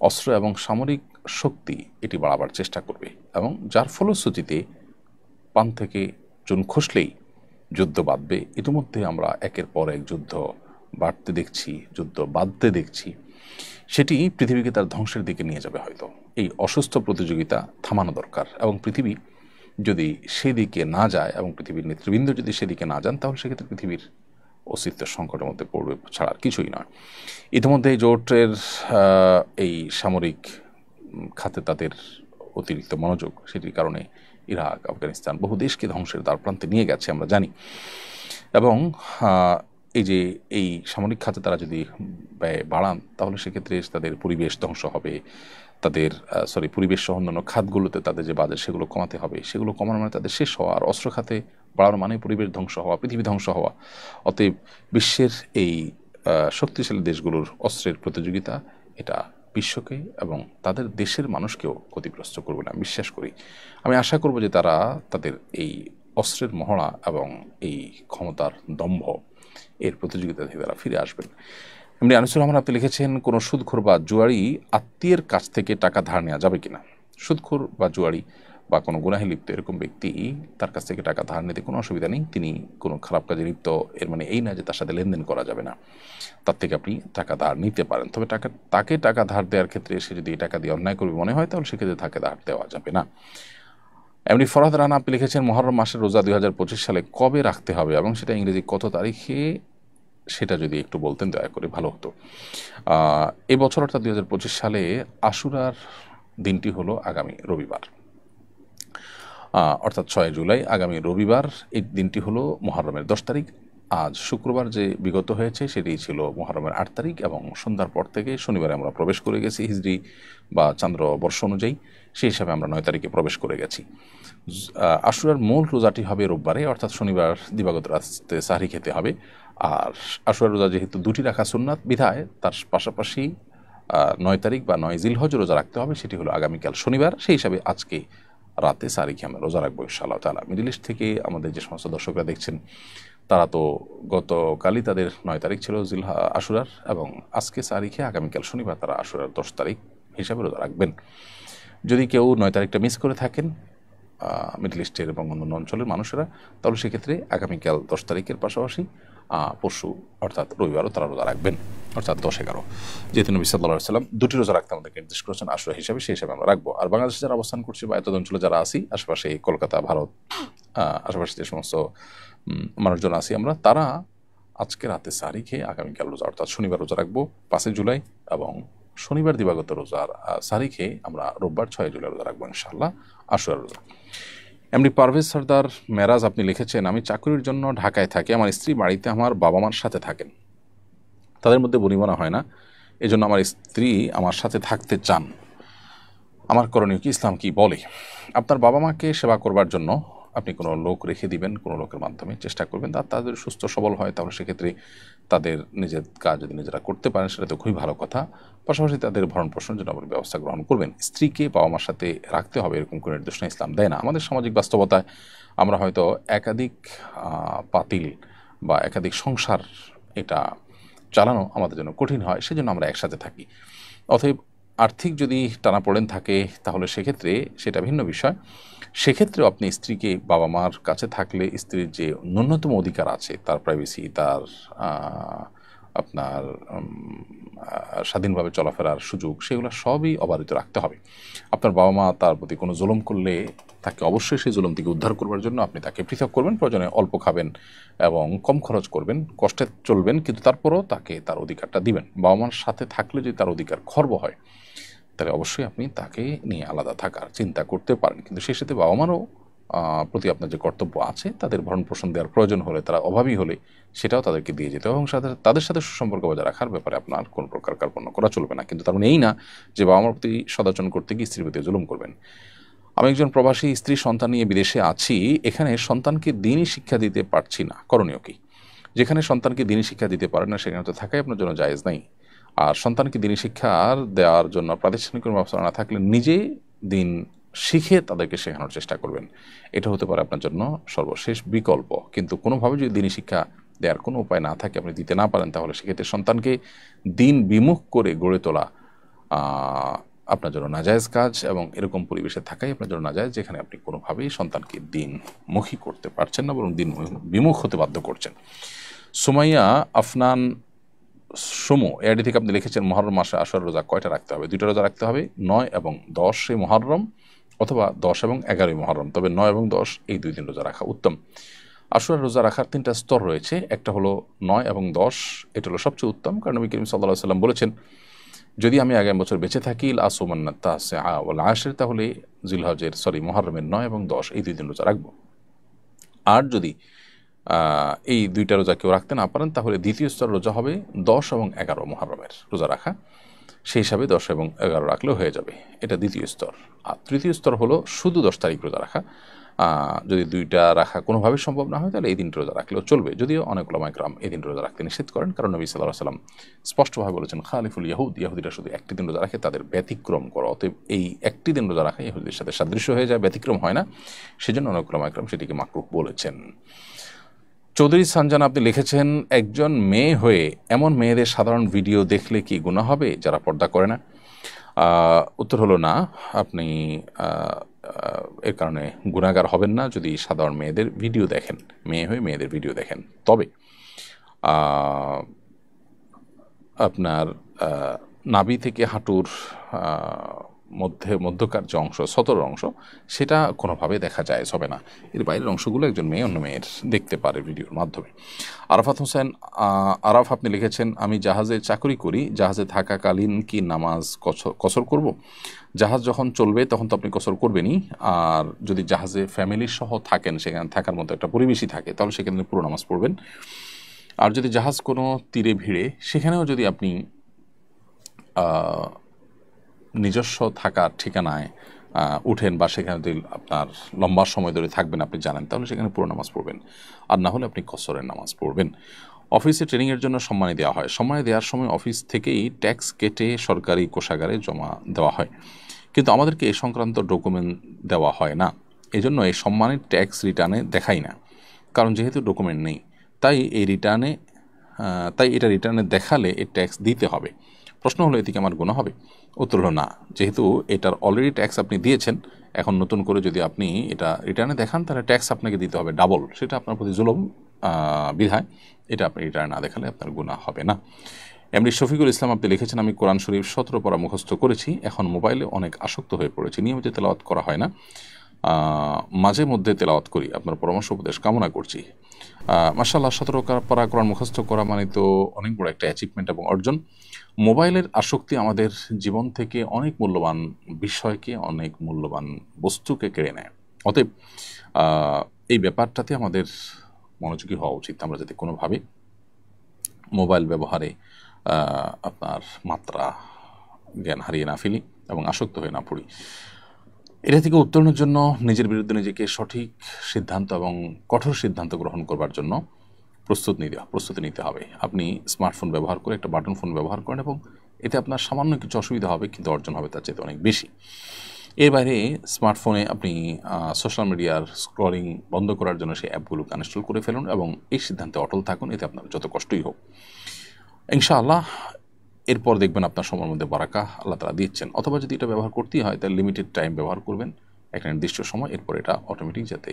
অস্ত্র এবং সামরিক শক্তি এটি বাড়াবার চেষ্টা করবে, এবং যার ফলশ্রুতিতে পান থেকে চুন খসলেই যুদ্ধ বাঁধবে। ইতিমধ্যে আমরা একের পর এক যুদ্ধ বাড়তে দেখছি, যুদ্ধ বাঁধতে দেখছি। সেটি পৃথিবীকে তার ধ্বংসের দিকে নিয়ে যাবে। হয়তো এই অসুস্থ প্রতিযোগিতা থামানো দরকার, এবং পৃথিবী যদি সেদিকে না যায় এবং পৃথিবীর নেতৃবৃন্দ যদি সেদিকে না যান, তাহলে সেক্ষেত্রে পৃথিবীর অস্তিত্বের সংকটের মধ্যে পড়বে ছাড়া আর কিছুই নয়। ইতিমধ্যে জোটের এই সামরিক খাতে তাদের অতিরিক্ত মনোযোগ, সেটির কারণে ইরাক, আফগানিস্তান বহু দেশকে ধ্বংসের দ্বারপ্রান্তে নিয়ে গেছে আমরা জানি। এবং এই যে এই সামরিক খাতে তারা যদি ব্যয় বাড়ান, তাহলে সেক্ষেত্রে তাদের পরিবেশ ধ্বংস হবে, তাদের পরিবেশ সহ অন্যান্য খাতগুলোতে তাদের যে বাজেট সেগুলো কমাতে হবে, সেগুলো কমানো মানে তাদের শেষ হওয়া। আর অস্ত্র খাতে বাড়ানো মানে পরিবেশ ধ্বংস হওয়া, পৃথিবী ধ্বংস হওয়া। অতএব বিশ্বের এই শক্তিশালী দেশগুলোর অস্ত্রের প্রতিযোগিতা এটা বিশ্বকে এবং তাদের দেশের মানুষকেও ক্ষতিগ্রস্ত করবে না বিশ্বাস করি। আমি আশা করব যে তারা তাদের এই অস্ত্রের মহড়া এবং এই ক্ষমতার দম্ভ এর প্রতিযোগিতা থেকে তারা ফিরে আসবেন। এমনি আনিসুর রহমান আপনি লিখেছেন, কোনো সুদখোর বা জুয়ারি আত্মীয়ের কাছ থেকে টাকা ধার নেওয়া যাবে কিনা? সুদখোর বা জুয়ারি বা কোনো গুনাহে লিপ্ত এরকম ব্যক্তি তার কাছ থেকে টাকা ধার নিতে কোনো অসুবিধা নেই। তিনি কোনো খারাপ কাজে লিপ্ত, এর মানে এই না যে তার সাথে লেনদেন করা যাবে না। তার থেকে আপনি টাকা ধার নিতে পারেন, তবে তাকে টাকা ধার দেওয়ার ক্ষেত্রে সে যদি টাকা দিয়ে অন্যায় করবে মনে হয়, তাহলে সেক্ষেত্রে তাকে ধার দেওয়া যাবে না। এমনি ফরহাদ রানা আপনি লিখেছেন, মুহররম মাসের রোজা 2025 সালে কবে রাখতে হবে এবং সেটা ইংরেজি কত তারিখে, সেটা যদি একটু বলতেন দয়া করে ভালো হতো। এবছর অর্থাৎ 2025 সালে আশুরার দিনটি হলো আগামী রবিবার, অর্থাৎ 6 জুলাই আগামী রবিবার। এই দিনটি হলো মুহররমের 10 তারিখ। আজ শুক্রবার যে বিগত হয়েছে সেটি ছিল মুহররমের 8 তারিখ, এবং সন্ধ্যার পর থেকে শনিবারে আমরা প্রবেশ করে গেছি হিজরি বা চান্দ্র বর্ষ অনুযায়ী। সেই হিসাবে আমরা 9 তারিখে প্রবেশ করে গেছি। আশুরার মূল রোজাটি হবে রোববারে, অর্থাৎ শনিবার দিবাগত রাতে সাহরি খেতে হবে। আর আশুরার রোজা যেহেতু দুটি রাখা সুন্নাত বিধায় তার পাশাপাশি 9 তারিখ বা 9 জিলহজ রোজা রাখতে হবে, সেটি হলো আগামীকাল শনিবার। সেই হিসাবে আজকে রাতে সাহরি খেয়ে আমরা রোজা রাখবো ইনশাআল্লাহ তাআলা। মিডল ইস্ট থেকে আমাদের যে সমস্ত দর্শকরা দেখছেন, তারা তো গতকালই তাদের 9 তারিখ ছিল আশুরার, এবং আজকে সাহরি খেয়ে আগামীকাল শনিবার তারা আশুরার 10 তারিখ হিসাবে রোজা রাখবেন। যদি কেউ 9 তারিখটা মিস করে থাকেন মিডল ইস্টের এবং অন্যান্য অঞ্চলের মানুষেরা, তাহলে সেক্ষেত্রে আগামীকাল 10 তারিখের পাশাপাশি পরশু অর্থাৎ রবিবারও তারা রোজা রাখবেন, অর্থাৎ 10-11। যেহেতু নবী সাল্লাল্লাহু আলাইহি ওয়াসাল্লাম দুটি রোজা রাখতে আমাদেরকে নির্দেশ করেছেন আশুরা হিসাবে, সেই হিসাবে আমরা রাখবো। আর বাংলাদেশে যারা অবস্থান করছে বা এতদ অঞ্চলে যারা আছি, আশেপাশে কলকাতা, ভারত, আশেপাশে যে সমস্ত মানুষজন আছি আমরা, তারা আজকে রাতে সাহরি খেয়ে আগামীকাল রোজা অর্থাৎ শনিবার রোজা রাখবো 5 জুলাই, এবং শনিবার দিবাগত রোজার সাহরি খেয়ে আমরা রোববার 6 জুলাই রোজা রাখবো ইনশাআল্লাহ আশুরা রোজা। এমনি পারভেজ সর্দার মেরাজ আপনি লিখেছেন, আমি চাকরির জন্য ঢাকায় থাকি, আমার স্ত্রী বাড়িতে আমার বাবা মার সাথে থাকেন, তাদের মধ্যে বনিবনা হয় না, এজন্য আমার স্ত্রী আমার সাথে থাকতে চান, আমার করণীয় কি, ইসলাম কি বলে? আপনার বাবা মাকে সেবা করবার জন্য আপনি কোনো লোক রেখে দিবেন, কোনো লোকের মাধ্যমে চেষ্টা করবেন, তাদের সুস্থ সবল হয়, তাহলে সেক্ষেত্রে তাদের নিজের কাজ যদি নিজেরা করতে পারেন সেটা তো খুবই ভালো কথা। পাশাপাশি তাদের ভরণ পোষণের জন্য আপনি ব্যবস্থা গ্রহণ করবেন। স্ত্রীকে বাবা মার সাথে রাখতে হবে এরকম কোনো নির্দেশনা ইসলাম দেয় না। আমাদের সামাজিক বাস্তবতায় আমরা হয়তো একাধিক পাতিল বা একাধিক সংসার এটা চালানো আমাদের জন্য কঠিন হয়, সেজন্য আমরা একসাথে থাকি। অতএব আর্থিক যদি টানাপোড়েন থাকে তাহলে সেক্ষেত্রে সেটা ভিন্ন বিষয়। সেক্ষেত্রেও আপনি স্ত্রীকে বাবা মার কাছে থাকলে স্ত্রীর যে ন্যূনতম অধিকার আছে, তার প্রাইভেসি, তার আপনার স্বাধীনভাবে চলাফেরার সুযোগ, সেগুলো সবই অবারিত রাখতে হবে। আপনার বাবা মা তার প্রতি কোনো জুলুম করলে তাকে অবশ্যই সেই জুলুম থেকে উদ্ধার করবার জন্য আপনি তাকে পৃথক করবেন, প্রয়োজনে অল্প খাবেন এবং কম খরচ করবেন, কষ্টে চলবেন, কিন্তু তারপরও তাকে তার অধিকারটা দিবেন। বাবা মার সাথে থাকলে যদি তার অধিকার খর্ব হয়, তাহলে অবশ্যই আপনি তাকে নিয়ে আলাদা থাকার চিন্তা করতে পারেন, কিন্তু সেই সাথে বাবা মারও প্রতি আপনার যে কর্তব্য আছে, তাদের ভরণ পোষণ দেওয়ার প্রয়োজন হলে, তারা অভাবী হলে সেটাও তাদেরকে দিয়ে যেতে হবে এবং তাদের সাথে সুসম্পর্ক বজায় রাখার ব্যাপারে আপনার কোনো প্রকার কার্পণ্য করা চলবে না। কিন্তু তার মানে এই না যে বাবা মার প্রতি সদাচরণ করতে গিয়ে স্ত্রীর প্রতি জুলুম করবেন। আমি একজন প্রবাসী স্ত্রী সন্তান নিয়ে বিদেশে আছি, এখানে সন্তানকে দিনই শিক্ষা দিতে পারছি না, করণীয় কি? যেখানে সন্তানকে দিনই শিক্ষা দিতে পারেন না সেখানে তো থাকাই আপনার জন্য জায়েজ নাই। আর সন্তানকে দিনই শিক্ষা দেওয়ার জন্য প্রাতিষ্ঠানিক কোনো ব্যবস্থা না থাকলে নিজে দিন শিখে তাদেরকে শেখানোর চেষ্টা করবেন। এটা হতে পারে আপনার জন্য সর্বশেষ বিকল্প। কিন্তু কোনোভাবে যদি দিনই শিক্ষা দেওয়ার কোনো উপায় না থাকে, আপনি দিতে না পারেন, তাহলে সেক্ষেত্রে সন্তানকে দিন বিমুখ করে গড়ে তোলা আপনার জন্য নাজায়েজ কাজ এবং এরকম পরিবেশে থাকাই আপনার জন্য নাজায়েজ যেখানে আপনি কোনোভাবেই সন্তানকে দিনমুখী করতে পারছেন না, বরং দিন বিমুখ হতে বাধ্য করছেন। সুমাইয়া আফনান সুমো এআইডি থেকে আপনি লিখেছেন, মহরম মাসে আশুরার রোজা কয়টা রাখতে হবে? 2টা রোজা রাখতে হবে, 9 এবং 10 মুহররম অথবা 10 এবং 11 মুহররম। তবে 9 এবং 10 এই 2 দিন রোজা রাখা উত্তম। আশুরার রোজা রাখার 3টা স্তর রয়েছে। একটা হলো 9 এবং 10, এটা হলো সবচেয়ে উত্তম, কারণ নবী করিম সাল্লাল্লাহু আলাইহি ওয়াসাল্লাম বলেছেন, যদি আমি আগামী বছর বেঁচে থাকি লাসুমান্না তাসিআ ওয়াল আশির, তাহলে জিলহজের মুহররমের 9 এবং 10 এই 2 দিন রোজা রাখবো। আর যদি এই 2টা রোজা কেউ রাখতে না পারেন, তাহলে দ্বিতীয় স্তর রোজা হবে 10 এবং 11 মুহররমের রোজা রাখা। সেই হিসাবে 10 এবং 11 রাখলেও হয়ে যাবে, এটা দ্বিতীয় স্তর। আর তৃতীয় স্তর হলো শুধু 10 তারিখ রোজা রাখা। যদি 2টা রাখা কোনোভাবে সম্ভব না হয়, তাহলে এই দিনটা রোজা রাখলেও চলবে। যদিও অনেক উলামা ইকরাম এই দিন রোজা রাখতে নিষেধ করেন, কারণ নবী সাল্লাল্লাহু আলাইহি ওয়াসাল্লাম স্পষ্টভাবে বলেছেন, খালিফুল ইয়াহুদ, ইয়াহুদিরা শুধু একটি দিন রোজা রাখে, তাদের ব্যতিক্রম করো। অতএব এই একটি দিন রোজা রাখা ইহুদিদের সাথে সাদৃশ্য হয়ে যায়, ব্যতিক্রম হয় না, সেজন্য অনেক উলামা ইকরাম সেটিকে মাকরুহ বলেছেন। চৌধুরী সানজান আপনি লিখেছেন, একজন মেয়ে হয়ে এমন মেয়েদের সাধারণ ভিডিও দেখলে কি গুনাহ হবে যারা পর্দা করে না? উত্তর হলো না, আপনি এর কারণে গুনাহগার হবেন না যদি সাধারণ মেয়েদের ভিডিও দেখেন, মেয়ে হয়ে মেয়েদের ভিডিও দেখেন। তবে আপনার নাভি থেকে হাঁটুর মধ্যকার যে অংশ, সতর অংশ, সেটা কোনোভাবে দেখা যায় হবে না। এর বাইরের অংশগুলো একজন মেয়ে অন্য মেয়ের দেখতে পারে ভিডিওর মাধ্যমে। আরাফাত হোসেন আরাফ আপনি লিখেছেন, আমি জাহাজে চাকরি করি, জাহাজে থাকাকালীন কি নামাজ কসর করব? জাহাজ যখন চলবে তখন তো আপনি কসর করবেনই। আর যদি জাহাজে ফ্যামিলি সহ থাকেন, সেখানে থাকার মতো একটা পরিবেশই থাকে, তাহলে সেখানে পুরো নামাজ পড়বেন। আর যদি জাহাজ কোনো তীরে ভিড়ে, সেখানেও যদি আপনি নিজস্ব থাকার ঠিকানায় উঠেন বা সেখানে যদি আপনার লম্বা সময় ধরে থাকবেন আপনি জানেন, তাহলে সেখানে পুরো নামাজ পড়বেন। আর না হলে আপনি কসরের নামাজ পড়বেন। অফিসে ট্রেনিংয়ের জন্য সম্মানী দেওয়া হয়, সম্মানী দেওয়ার সময় অফিস থেকেই ট্যাক্স কেটে সরকারি কোষাগারে জমা দেওয়া হয়, কিন্তু আমাদেরকে এ সংক্রান্ত ডকুমেন্ট দেওয়া হয় না। এজন্য এই সম্মানের ট্যাক্স রিটার্নে দেখাই না, কারণ যেহেতু ডকুমেন্ট নেই, তাই এটা রিটার্নে দেখালে এই ট্যাক্স দিতে হবে। প্রশ্ন হলো, এদিকে আমার গুনাহ হবে? উত্তর হলো না, যেহেতু এটার অলরেডি ট্যাক্স আপনি দিয়েছেন, এখন নতুন করে যদি আপনি এটা রিটার্নে দেখান, তাহলে ট্যাক্স আপনাকে দিতে হবে ডাবল, সেটা আপনার প্রতি জুলুম বিধায় এটা আপনি রিটার্ন না দেখালে আপনার গুনাহ হবে না। এমনি শফিকুল ইসলাম আপনি লিখেছেন, আমি কোরআন শরীফ 17 পারা মুখস্থ করেছি, এখন মোবাইলে অনেক আসক্ত হয়ে পড়েছি, নিয়মিত তেলাওয়াত করা হয় না, মাঝে মধ্যে তেলাওয়াত করি, আপনার পরামর্শ উপদেশ কামনা করছি। মাশাআল্লাহ, 17 পারা কোরআন মুখস্থ করা মানে তো অনেক বড় একটা অ্যাচিভমেন্ট এবং অর্জন। মোবাইলের আসক্তি আমাদের জীবন থেকে অনেক মূল্যবান বিষয়কে, অনেক মূল্যবান বস্তুকে কেড়ে নেয়। অতএব এই ব্যাপারটাতে আমাদের মনোযোগী হওয়া উচিত, আমরা যাতে কোনোভাবে মোবাইল ব্যবহারে আপনার মাত্রা জ্ঞান হারিয়ে না ফেলি এবং আসক্ত হয়ে না পড়ি। এটা থেকে উত্তরণের জন্য নিজের বিরুদ্ধে নিজেকে সঠিক সিদ্ধান্ত এবং কঠোর সিদ্ধান্ত গ্রহণ করবার জন্য প্রস্তুতি নিতে হবে। আপনি স্মার্টফোন ব্যবহার করে একটা বাটন ফোন ব্যবহার করেন এবং এতে আপনার সামান্য কিছু অসুবিধা হবে, কিন্তু অর্জন হবে তার চেয়ে অনেক বেশি। এর বাইরে স্মার্টফোনে আপনি সোশ্যাল মিডিয়ার স্ক্রলিং বন্ধ করার জন্য সেই অ্যাপগুলোকে আনইনস্টল করে ফেলুন এবং এই সিদ্ধান্তে অটল থাকুন, এতে আপনার যত কষ্টই হোক ইনশাআল্লাহ এরপর দেখবেন আপনার সময়ের মধ্যে বারাকা আল্লাহ তাআলা দিচ্ছেন। অথবা যদি এটা ব্যবহার করতেই হয়, তাহলে লিমিটেড টাইম ব্যবহার করবেন, একটা নির্দিষ্ট সময়, এরপর এটা অটোমেটিক যাতে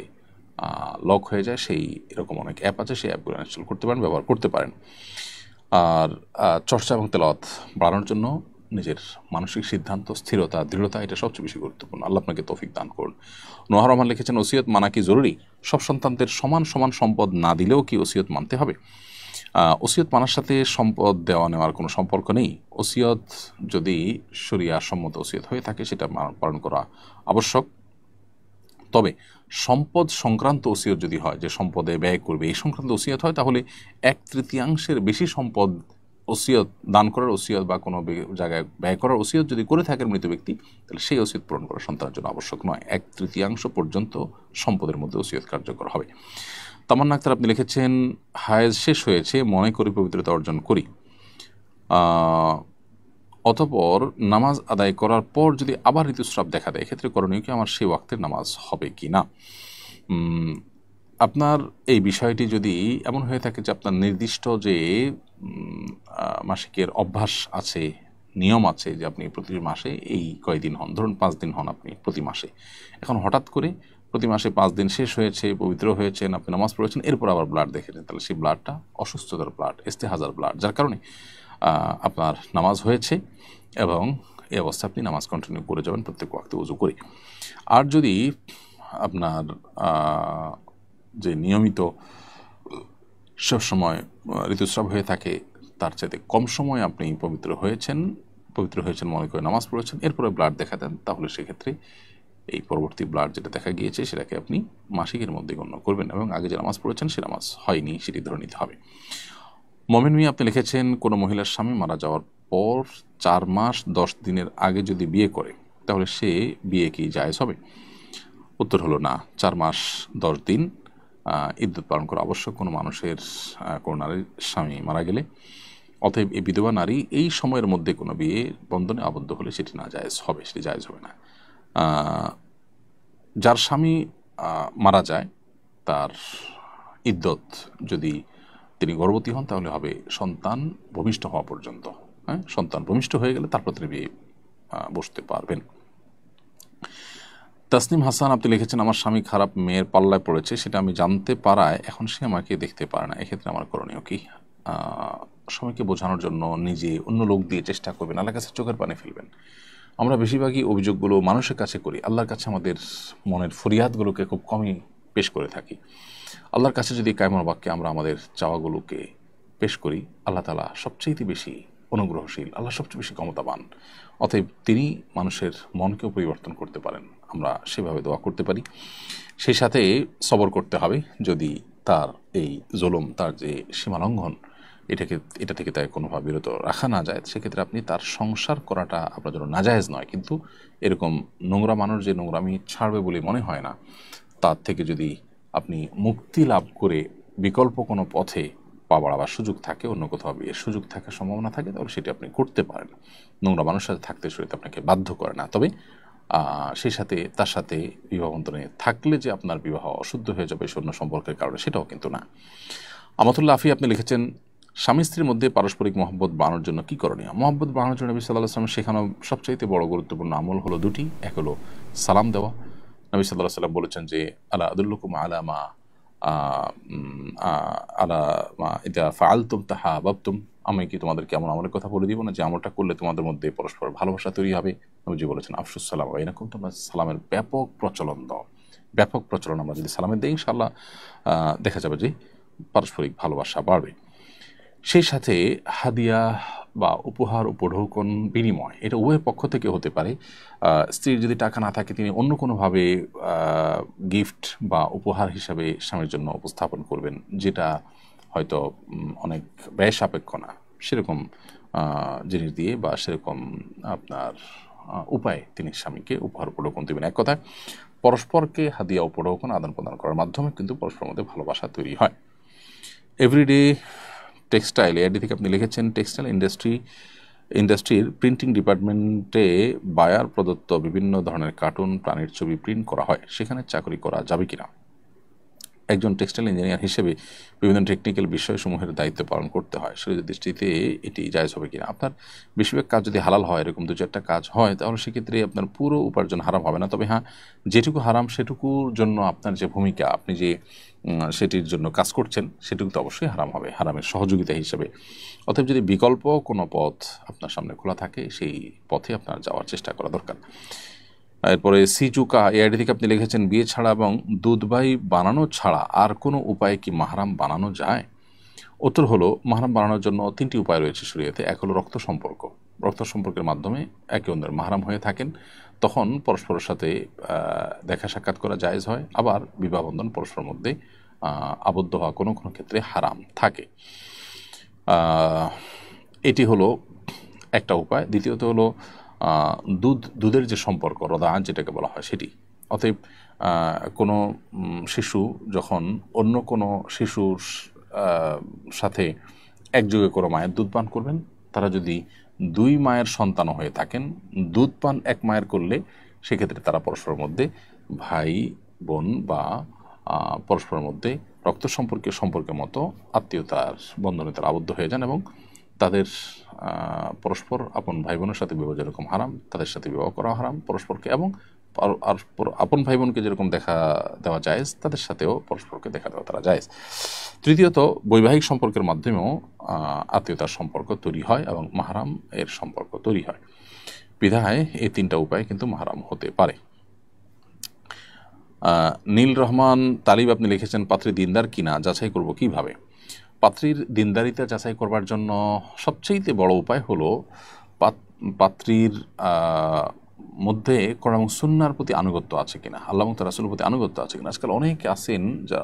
লক হয়ে যায়, সেই এরকম অনেক অ্যাপ আছে, সেই অ্যাপগুলো ইনস্টল করতে পারেন, ব্যবহার করতে পারেন। আর চর্চা এবং তেলাওয়াত বাড়ানোর জন্য নিজের মানসিক সিদ্ধান্ত, স্থিরতা, দৃঢ়তা, এটা সবচেয়ে বেশি গুরুত্বপূর্ণ। আল্লাহ আপনাকে তৌফিক দান করুন। নোহার রহমান লিখেছেন, ওসিয়ত মানা কি জরুরি? সব সন্তানদের সমান সমান সম্পদ না দিলেও কি ওসিয়ত মানতে হবে? ওসিয়ত মানার সাথে সম্পদ দেওয়া নেওয়ার কোনো সম্পর্ক নেই। ওসিয়ত যদি শরিয়া সম্মত ওসিয়ত হয়ে থাকে, সেটা পালন করা আবশ্যক। তবে সম্পদ সংক্রান্ত ওসিয়ত যদি হয়, যে সম্পদে ব্যয় করবে এই সংক্রান্ত ওসিয়ত হয়, তাহলে 1/3 বেশি সম্পদ ওসিয়ত, দান করার ওসিয়ত বা কোনো জায়গায় ব্যয় করার ওসিয়ত যদি করে থাকেন মৃত ব্যক্তি, তাহলে সেই ওসিয়ত পূরণ করা সন্তানের জন্য আবশ্যক নয়। 1/3 পর্যন্ত সম্পদের মধ্যে ওসিয়ত কার্যকর হবে। তামান্না আক্তার আপনি লিখেছেন, হায়েজ শেষ হয়েছে, মনে করি পবিত্রতা অর্জন করি, অতঃপর নামাজ আদায় করার পর যদি আবার ঋতুস্রাব দেখা দেয়, এক্ষেত্রে করণীয় কি? আমার সেই ওয়াক্তের নামাজ হবে কি না? আপনার এই বিষয়টি যদি এমন হয়ে থাকে যে আপনার নির্দিষ্ট যে মাসিকের অভ্যাস আছে, নিয়ম আছে, যে আপনি প্রতি মাসে এই কয়দিন হন, ধরুন 5 দিন হন আপনি প্রতি মাসে, এখন হঠাৎ করে প্রতি মাসে 5 দিন শেষ হয়েছে, পবিত্র হয়েছেন, আপনি নামাজ পড়েছেন, এরপর আবার ব্লাড দেখেছেন, তাহলে সেই ব্লাডটা অসুস্থতার ব্লাড, ইস্তেহাজার ব্লাড, যার কারণে আপনার নামাজ হয়েছে এবং এই অবস্থা আপনি নামাজ কন্টিনিউ করে যাবেন প্রত্যেক ওয়াক্তে ওযু করে। আর যদি আপনার যে নিয়মিত সবসময় ঋতুস্রাব হয়ে থাকে, তার চাইতে কম সময় আপনি পবিত্র হয়েছেন মনে করে নামাজ পড়েছেন, এরপরে ব্লাড দেখা দেন, তাহলে সেক্ষেত্রে এই পরবর্তী ব্লাড যেটা দেখা গিয়েছে সেটাকে আপনি মাসিকের মধ্যে গণ্য করবেন এবং আগে যে নামাজ পড়েছেন সে নামাজ হয়নি সেটি ধরে নিতে হবে। মমিন মিয়া আপনি লিখেছেন, কোনো মহিলার স্বামী মারা যাওয়ার পর 4 মাস 10 দিনের আগে যদি বিয়ে করে, তাহলে সে বিয়ে কি জায়েজ হবে? উত্তর হলো না। 4 মাস 10 দিন ইদ্যত পালন করা আবশ্যক কোনো মানুষের, কোনো নারীর স্বামী মারা গেলে। অতএব এই বিধবা নারী এই সময়ের মধ্যে কোনো বিয়ে বন্ধনে আবদ্ধ হলে সেটি না জায়েজ হবে, সেটি জায়েজ হবে না। যার স্বামী মারা যায়, তার ইদ্যত যদি তিনি গর্ভবতী হন তাহলে হবে সন্তান ভূমিষ্ঠ হওয়া পর্যন্ত। হ্যাঁ, সন্তান ভূমিষ্ঠ হয়ে গেলে তারপর তিনি বিয়ে বসতে পারবেন। তাসনিম হাসান আপনি লিখেছেন, আমার স্বামী খারাপ মেয়ের পাল্লায় পড়েছে, সেটা আমি জানতে পারায় এখন সে আমাকে দেখতে পারে না, এক্ষেত্রে আমার করণীয় কি? স্বামীকে বোঝানোর জন্য নিজে অন্য লোক দিয়ে চেষ্টা করবেন, আল্লাহর কাছে চোখের পানি ফেলবেন। আমরা বেশিরভাগই অভিযোগগুলো মানুষের কাছে করি, আল্লাহর কাছে আমাদের মনের ফরিয়াদগুলোকে খুব কমই পেশ করে থাকি। আল্লাহর কাছে যদি কায়মন বাক্যে আমরা আমাদের চাওয়াগুলোকে পেশ করি, আল্লাহ তাআলা সবচেয়ে বেশি অনুগ্রহশীল, আল্লাহ সবচেয়ে বেশি ক্ষমতাবান, অতএব তিনি মানুষের মনকেও পরিবর্তন করতে পারেন। আমরা সেভাবে দোয়া করতে পারি। সেই সাথে সবর করতে হবে, যদি তার এই জুলুম, তার যে সীমালঙ্ঘন, এটা থেকে তাই কোনোভাবে বিরত রাখা না যায়, সেক্ষেত্রে আপনি তার সংসার করাটা আপনার জন্য নাজায়েজ নয়, কিন্তু এরকম নোংরা মানুষ যে নোংরামি ছাড়বে বলে মনে হয় না, তার থেকে যদি আপনি মুক্তি লাভ করে বিকল্প কোনো পথে পা বাড়াবার সুযোগ থাকে, অন্য কোথাও বিয়ের সুযোগ থাকার সম্ভাবনা থাকে, তাহলে সেটি আপনি করতে পারেন। নোংরা মানুষের সাথে থাকতে শরীর আপনাকে বাধ্য করে না। তবে সেই সাথে তার সাথে বিবাহ বন্ধনে থাকলে যে আপনার বিবাহ অশুদ্ধ হয়ে যাবে অন্য সম্পর্কের কারণে, সেটাও কিন্তু না। আমাতুল্লাহ আফি আপনি লিখেছেন, স্বামী স্ত্রীর মধ্যে পারস্পরিক মহব্বত বাড়ানোর জন্য কী করণীয়? মহব্বত বাড়ানোর জন্য নবী সাল্লাল্লাহু আলাইহি ওয়াসাল্লাম শেখানো সবচাইতে বড় গুরুত্বপূর্ণ আমল হলো দুটি। এক হলো সালাম দেওয়া। নবী সাল্লাল্লাহু আলাইহি ওয়াসাল্লাম বলেছেন যে, আলা আদুল্লুকুম আলা মা ইদা ফাআলতুম তাহাবাবতুম, আমি কি তোমাদেরকে এমন আমলের কথা বলে দিব না যে আমলটা করলে তোমাদের মধ্যে পরস্পর ভালোবাসা তৈরি হবে? নবীজি বলেছেন, আফশুস সালাম বাইনাকুম, তোমরা সালামের ব্যাপক প্রচলন দাও। ব্যাপক প্রচলন আমরা যদি সালামের দিই, ইনশাআল্লাহ দেখা যাবে যে পারস্পরিক ভালোবাসা বাড়বে। সেই সাথে হাদিয়া বা উপহার উপঢৌকন বিনিময়, এটা উভয়ের পক্ষ থেকে হতে পারে। স্ত্রীর যদি টাকা না থাকে, তিনি অন্য কোনোভাবে গিফট বা উপহার হিসাবে স্বামীর জন্য উপস্থাপন করবেন, যেটা হয়তো অনেক ব্যয় সাপেক্ষ না, সেরকম জিনিস দিয়ে বা সেরকম আপনার উপায়ে তিনি স্বামীকে উপহার উপঢৌকন দেবেন। এক কথায় পরস্পরকে হাদিয়া উপঢৌকন আদান প্রদান করার মাধ্যমে কিন্তু পরস্পরের মধ্যে ভালোবাসা তৈরি হয়। এভরিডে টেক্সটাইল এআইডি থেকে আপনি লিখেছেন, টেক্সটাইল ইন্ডাস্ট্রির প্রিন্টিং ডিপার্টমেন্টে বায়ার প্রদত্ত বিভিন্ন ধরনের কার্টুন, প্রাণীর ছবি প্রিন্ট করা হয়, সেখানে চাকরি করা যাবে কিনা? একজন টেক্সটাইল ইঞ্জিনিয়ার হিসেবে বিভিন্ন টেকনিক্যাল বিষয়সমূহের দায়িত্ব পালন করতে হয়, সেই দৃষ্টিতে এটি জায়েজ হবে কিনা? আপনার বেশিরভাগ কাজ যদি হালাল হয়, এরকম 2-4টা কাজ হয়, তাহলে সেক্ষেত্রে আপনার পুরো উপার্জন হারাম হবে না। তবে হ্যাঁ, যেটুকু হারাম সেটুকুর জন্য আপনার যে ভূমিকা, আপনি যে সেটির জন্য কাজ করছেন, সেটুকু তো অবশ্যই হারাম হবে, হারামের সহযোগিতা হিসেবে। অতএব যদি বিকল্প কোনো পথ আপনার সামনে খোলা থাকে, সেই পথে আপনার যাওয়ার চেষ্টা করা দরকার। এরপরে সিজুকা এআইডি থেকে আপনি লিখেছেন, বিয়ে ছাড়া এবং দুধবাই বানানো ছাড়া আর কোনো উপায়ে কি মাহরাম বানানো যায়? উত্তর হলো, মাহরাম বানানোর জন্য 3টি উপায় রয়েছে শরীয়তে। এক হলো রক্ত সম্পর্ক। রক্ত সম্পর্কের মাধ্যমে একে অন্যের মাহরাম হয়ে থাকেন। তখন পরস্পরের সাথে দেখা সাক্ষাৎ করা জায়েজ হয়। আবার বিবাহ বন্ধন পরস্পরের মধ্যে আবদ্ধ হওয়া কোনো কোনো ক্ষেত্রে হারাম থাকে। এটি হলো একটা উপায়। দ্বিতীয়ত হলো দুধের যে সম্পর্ক, রদাআন যেটাকে বলা হয় সেটি। অতএব কোনো শিশু যখন অন্য কোনো শিশুর সাথে একযোগে করে মায়ের দুধ পান করবেন, তারা যদি দুই মায়ের সন্তানও হয়ে থাকেন, দুধ পান এক মায়ের করলে সেক্ষেত্রে তারা পরস্পরের মধ্যে ভাই বোন বা পরস্পরের মধ্যে রক্ত সম্পর্কের মতো আত্মীয়তার বন্ধনে তারা আবদ্ধ হয়ে যান এবং তাদের পরস্পর আপন ভাই বোনের সাথে বিবাহ যেরকম হারাম, তাদের সাথে বিবাহ করা হারাম পরস্পরকে, এবং আর আপন ভাই বোনকে যেরকম দেখা দেওয়া জায়েজ, তাদের সাথেও পরস্পরকে দেখা দেওয়া তারা জায়েজ। তৃতীয়ত, বৈবাহিক সম্পর্কের মাধ্যমেও আত্মীয়তার সম্পর্ক তৈরি হয় এবং মাহরাম এর সম্পর্ক তৈরি হয়। বিধায় এই তিনটা উপায় কিন্তু মাহরাম হতে পারে। নীল রহমান তালিব আপনি লিখেছেন, পাত্রী দিনদার কিনা যাচাই করব কিভাবে? পাত্রীর দিনদারিতা যাচাই করবার জন্য সবচেয়ে বড় উপায় হলো পাত্রীর মধ্যে কোরআন এবং সুন্নাহর প্রতি আনুগত্য আছে কিনা, আল্লাহ এবং তার রাসূলের প্রতি আনুগত্য আছে কিনা। আজকাল অনেকে আছেন যা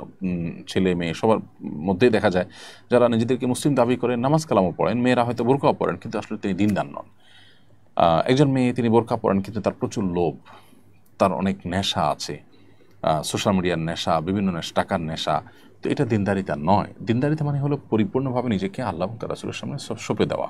ছেলে মেয়ে সবার মধ্যেই দেখা যায় যারা নিজেদেরকে মুসলিম দাবি করেন, নামাজ কালামও পড়েন, মেয়েরা হয়তো বোরকাও পড়েন, কিন্তু আসলে তিনি দিনদার নন। একজন মেয়ে তিনি বোরকা পড়েন কিন্তু তার প্রচুর লোভ, তার অনেক নেশা আছে, সোশ্যাল মিডিয়ার নেশা, বিভিন্ন নেশা, টাকার নেশা। তো এটা দিনদারিতা নয়। দিনদারিতা মানে হলো পরিপূর্ণভাবে নিজেকে আল্লাহ এবং তার রাসূলের সামনে সঁপে দেওয়া।